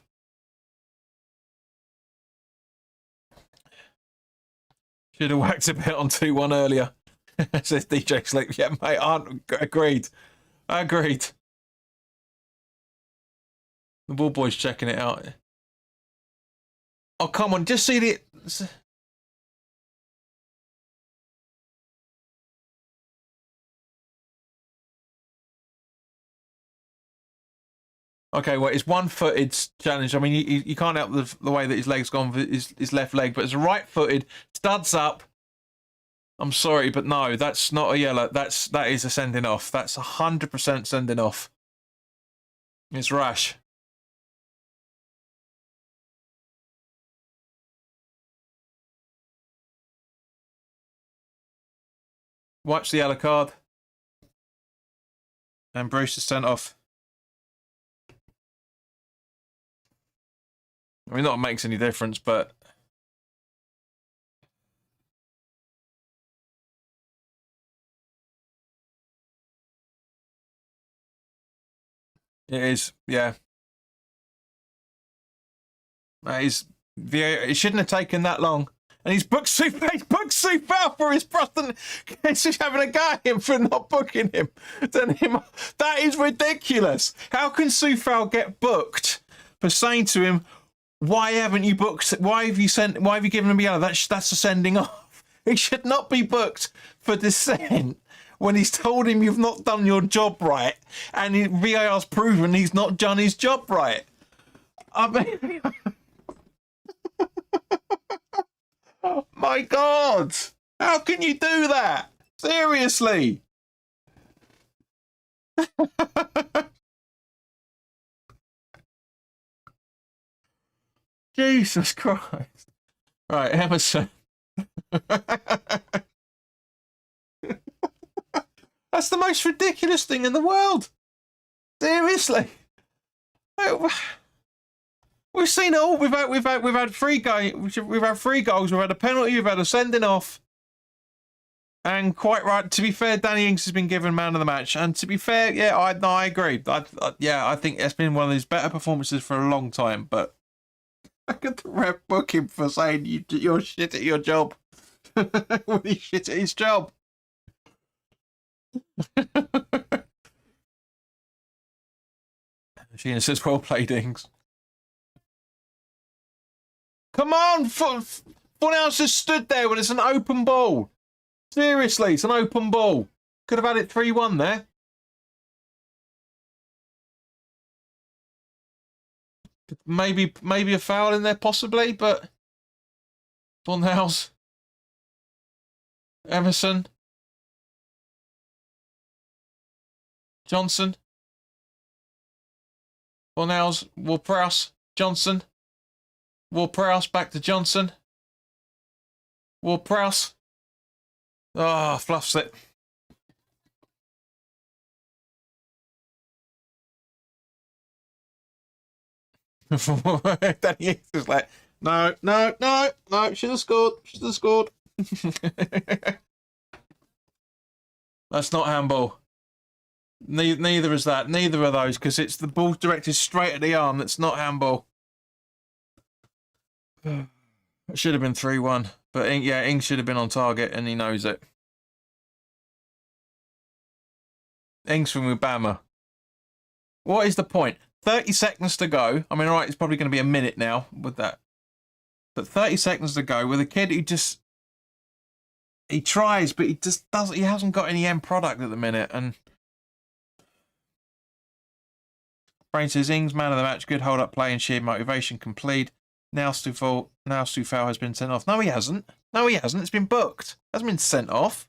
Should have whacked a bit on 2-1 earlier. Says DJ Sleep. Yeah, mate, agreed. The ball boy's checking it out. Oh, come on. Just see the... Okay, well, it's one-footed challenge. I mean, you can't help the way that his leg's gone for his left leg, but it's right-footed, studs up. I'm sorry, but no, that's not a yellow. That is a sending off. That's 100% sending off. It's rash. Watch the yellow card. And Bruce is sent off. I mean, not it makes any difference, but... It is, yeah. It shouldn't have taken that long. And he's booked Soufal for his Preston. He's just having a go at him for not booking him. That is ridiculous. How can Soufal get booked for saying to him, why haven't you booked? Why have you given him a yellow? That's a sending off. He should not be booked for dissent when he's told him you've not done your job right, and VAR's proven he's not done his job right. I mean, my God, how can you do that? Seriously. Jesus Christ. Right, Emerson. That's the most ridiculous thing in the world. Seriously. We've seen it all. We've had three goals. We've had a penalty. We've had a sending off. And quite right. To be fair, Danny Ings has been given man of the match. And to be fair, yeah, I agree. I think it's been one of his better performances for a long time. But look at the ref book him for saying you're shit at your job. When he's shit at his job. Sheena says, well played, Ings. Come on! Funhouse just stood there when it's an open ball. Seriously, it's an open ball. Could have had it 3-1 there. Maybe a foul in there, possibly, but Funhouse, Emerson, Johnson, Funhouse, Ward-Prowse, Johnson, Ward-Prowse, back to Johnson, Ward-Prowse. Ah, fluffs it. Danny Ings was like, no, should have scored. That's not handball. Neither is that. Neither of those, because it's the ball directed straight at the arm. That's not handball. It should have been 3-1. But yeah, Ings should have been on target, and he knows it. Ings from Obama. What is the point? 30 seconds to go. I mean, all right, it's probably going to be a minute now with that. But 30 seconds to go with a kid who just... He tries, but he just doesn't... He hasn't got any end product at the minute, and... Brain says, Ings, man of the match, good hold-up play and sheer motivation, complete. Now Stufal has been sent off. No, he hasn't. It's been booked. It hasn't been sent off.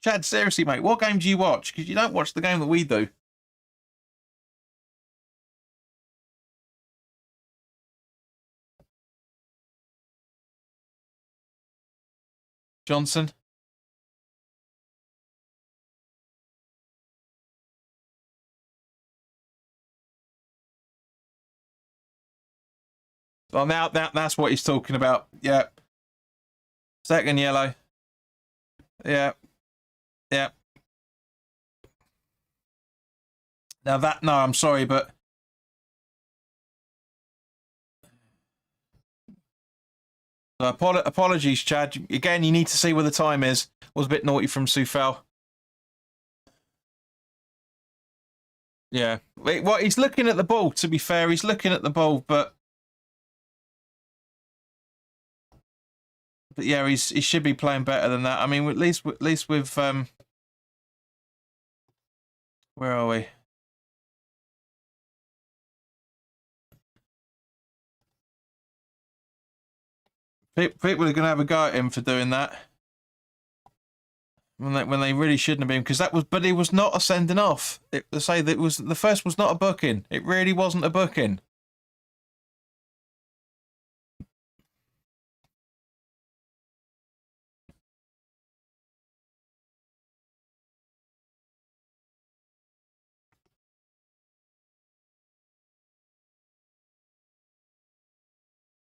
Chad, seriously, mate, what game do you watch? Because you don't watch the game that we do. Johnson? Well, now that's what he's talking about. Yeah. Second yellow. Yeah. Yeah. Now that, no, I'm sorry, but apologies, Chad. Again, you need to see where the time is. Was a bit naughty from Sufal. Yeah. Well, he's looking at the ball, to be fair. He's looking at the ball, but yeah, he should be playing better than that. I mean, at least with where are we? People are going to have a go at him for doing that when they really shouldn't have been, because that was, but it was not a sending off. They say that the first was not a booking. It really wasn't a booking.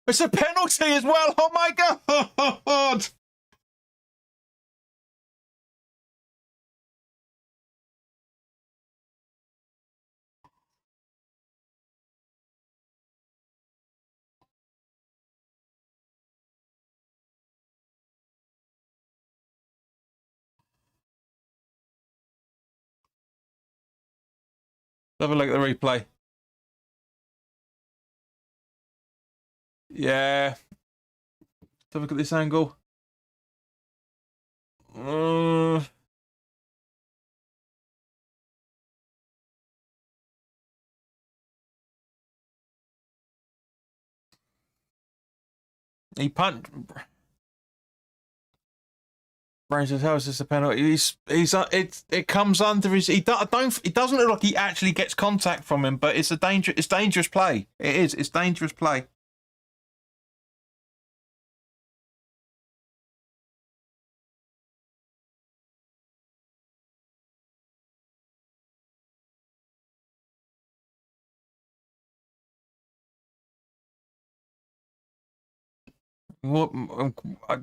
It's a penalty as well. Oh my God! Have a look at the replay. Yeah. Let's have a look at this angle. He punched. Brain says, "How is this a penalty?" It comes under his. It doesn't look like he actually gets contact from him, but it's dangerous play. It is. It's dangerous play. What?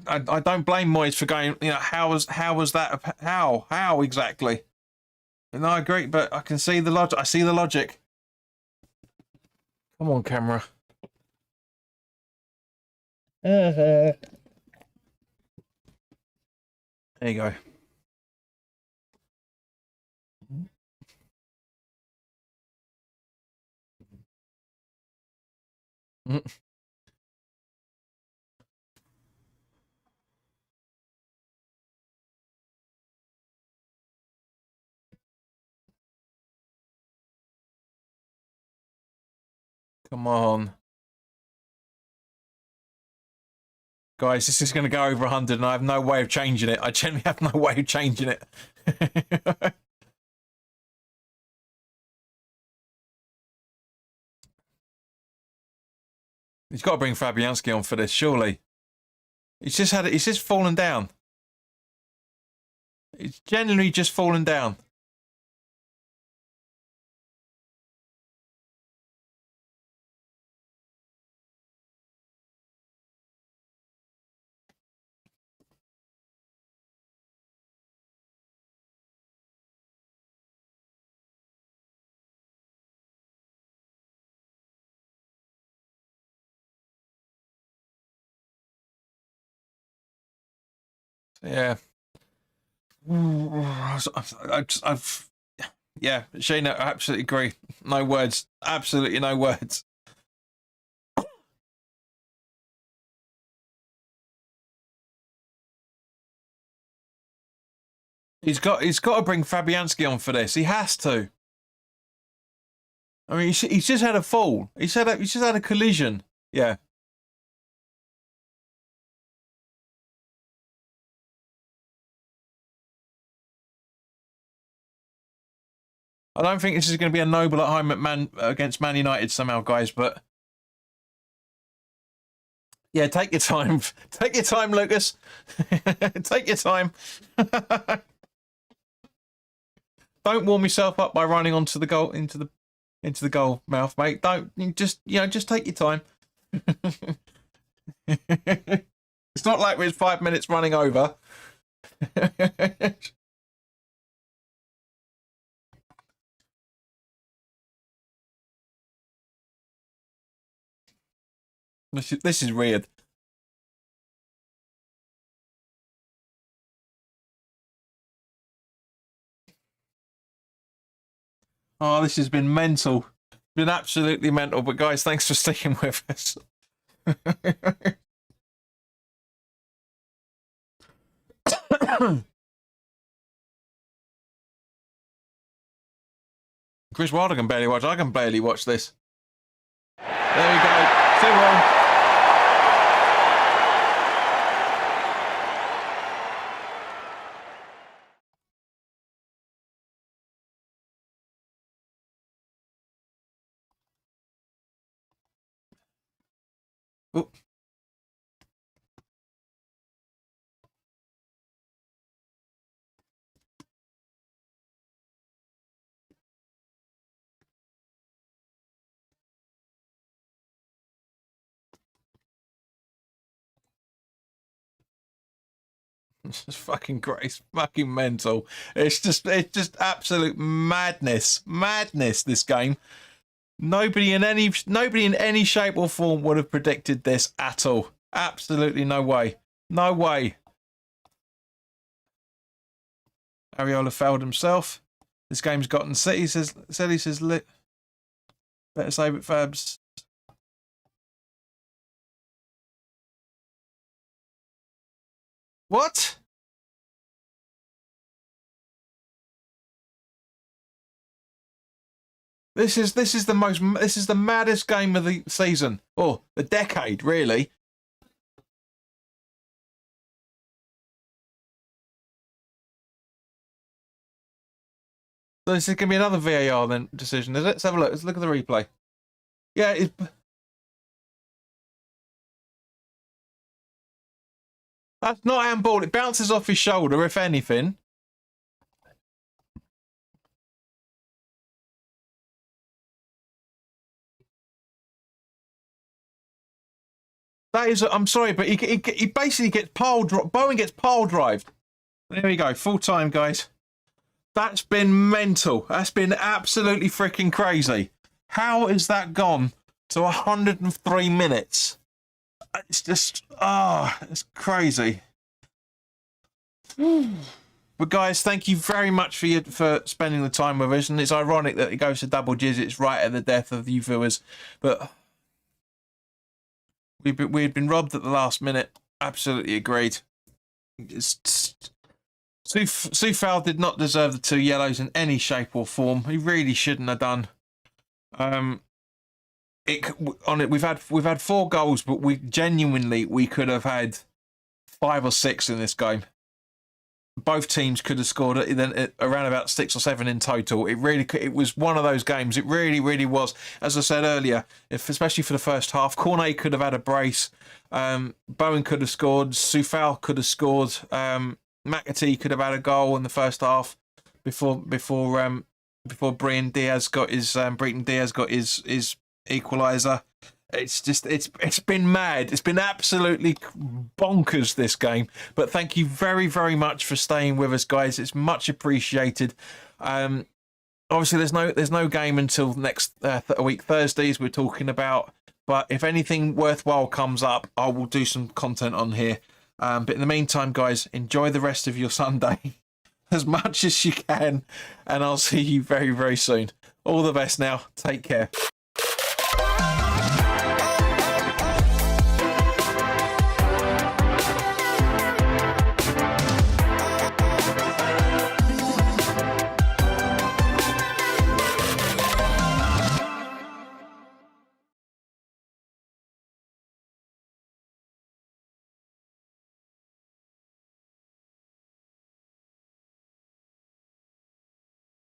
I don't blame Moyes for going. You know, how was that? How exactly? And I agree, but I can see the logic. I see the logic. Come on, camera. There you go. Come on. Guys, this is going to go over 100 and I have no way of changing it. I genuinely have no way of changing it. He's got to bring Fabianski on for this, surely. He's just fallen down. It's generally just fallen down. Yeah. I've yeah, Shayna, I absolutely agree. No words. Absolutely no words. He's got to bring Fabianski on for this. He has to. I mean, he's just had a fall. He's just had a collision. Yeah. I don't think this is going to be a noble at home at against Man United somehow, guys. But yeah, take your time. Take your time, Lucas. Take your time. Don't warm yourself up by running onto the goal into the goal mouth, mate. Don't just take your time. It's not like we're 5 minutes running over. This is weird. Oh, this has been mental. Been absolutely mental. But guys, thanks for sticking with us. Chris Wilder can barely watch. I can barely watch this. There we go. 2-1. Oh. This is fucking great. It's fucking mental. It's just absolute madness. Madness, this game. Nobody in any shape or form would have predicted this at all. Absolutely no way. No way. Ariola failed himself. This game's gotten City says better save it, Fabs. What? This is the maddest game of the season, or the decade, really. So this is going to be another VAR then decision, is it? Let's have a look. Let's look at the replay. Yeah, that's not handball. It bounces off his shoulder, if anything. That is, I'm sorry, but he basically gets Bowen gets pile drived. There we go, full time, guys. That's been mental. That's been absolutely freaking crazy. How is that gone to 103 minutes? It's just, it's crazy. But guys, thank you very much for spending the time with us. And it's ironic that it goes to double digits right at the death of you viewers, but we'd been robbed at the last minute. Absolutely agreed. Soufal did not deserve the 2 yellows in any shape or form. He really shouldn't have done. We've had 4 goals, but we could have had 5 or 6 in this game. Both teams could have scored around about 6 or 7 in total. It was one of those games. It really, really was. As I said earlier, especially for the first half, Cornet could have had a brace. Bowen could have scored. Soufal could have scored. McAtee could have had a goal in the first half before Breton Diaz got his equaliser. It's just it's been mad. It's been absolutely bonkers, this game. But thank you very, very much for staying with us, guys. It's much appreciated. Obviously, there's no game until next week Thursdays we're talking about. But if anything worthwhile comes up, I will do some content on here. But in the meantime, guys, enjoy the rest of your Sunday as much as you can, and I'll see you very, very soon. All the best now. Take care.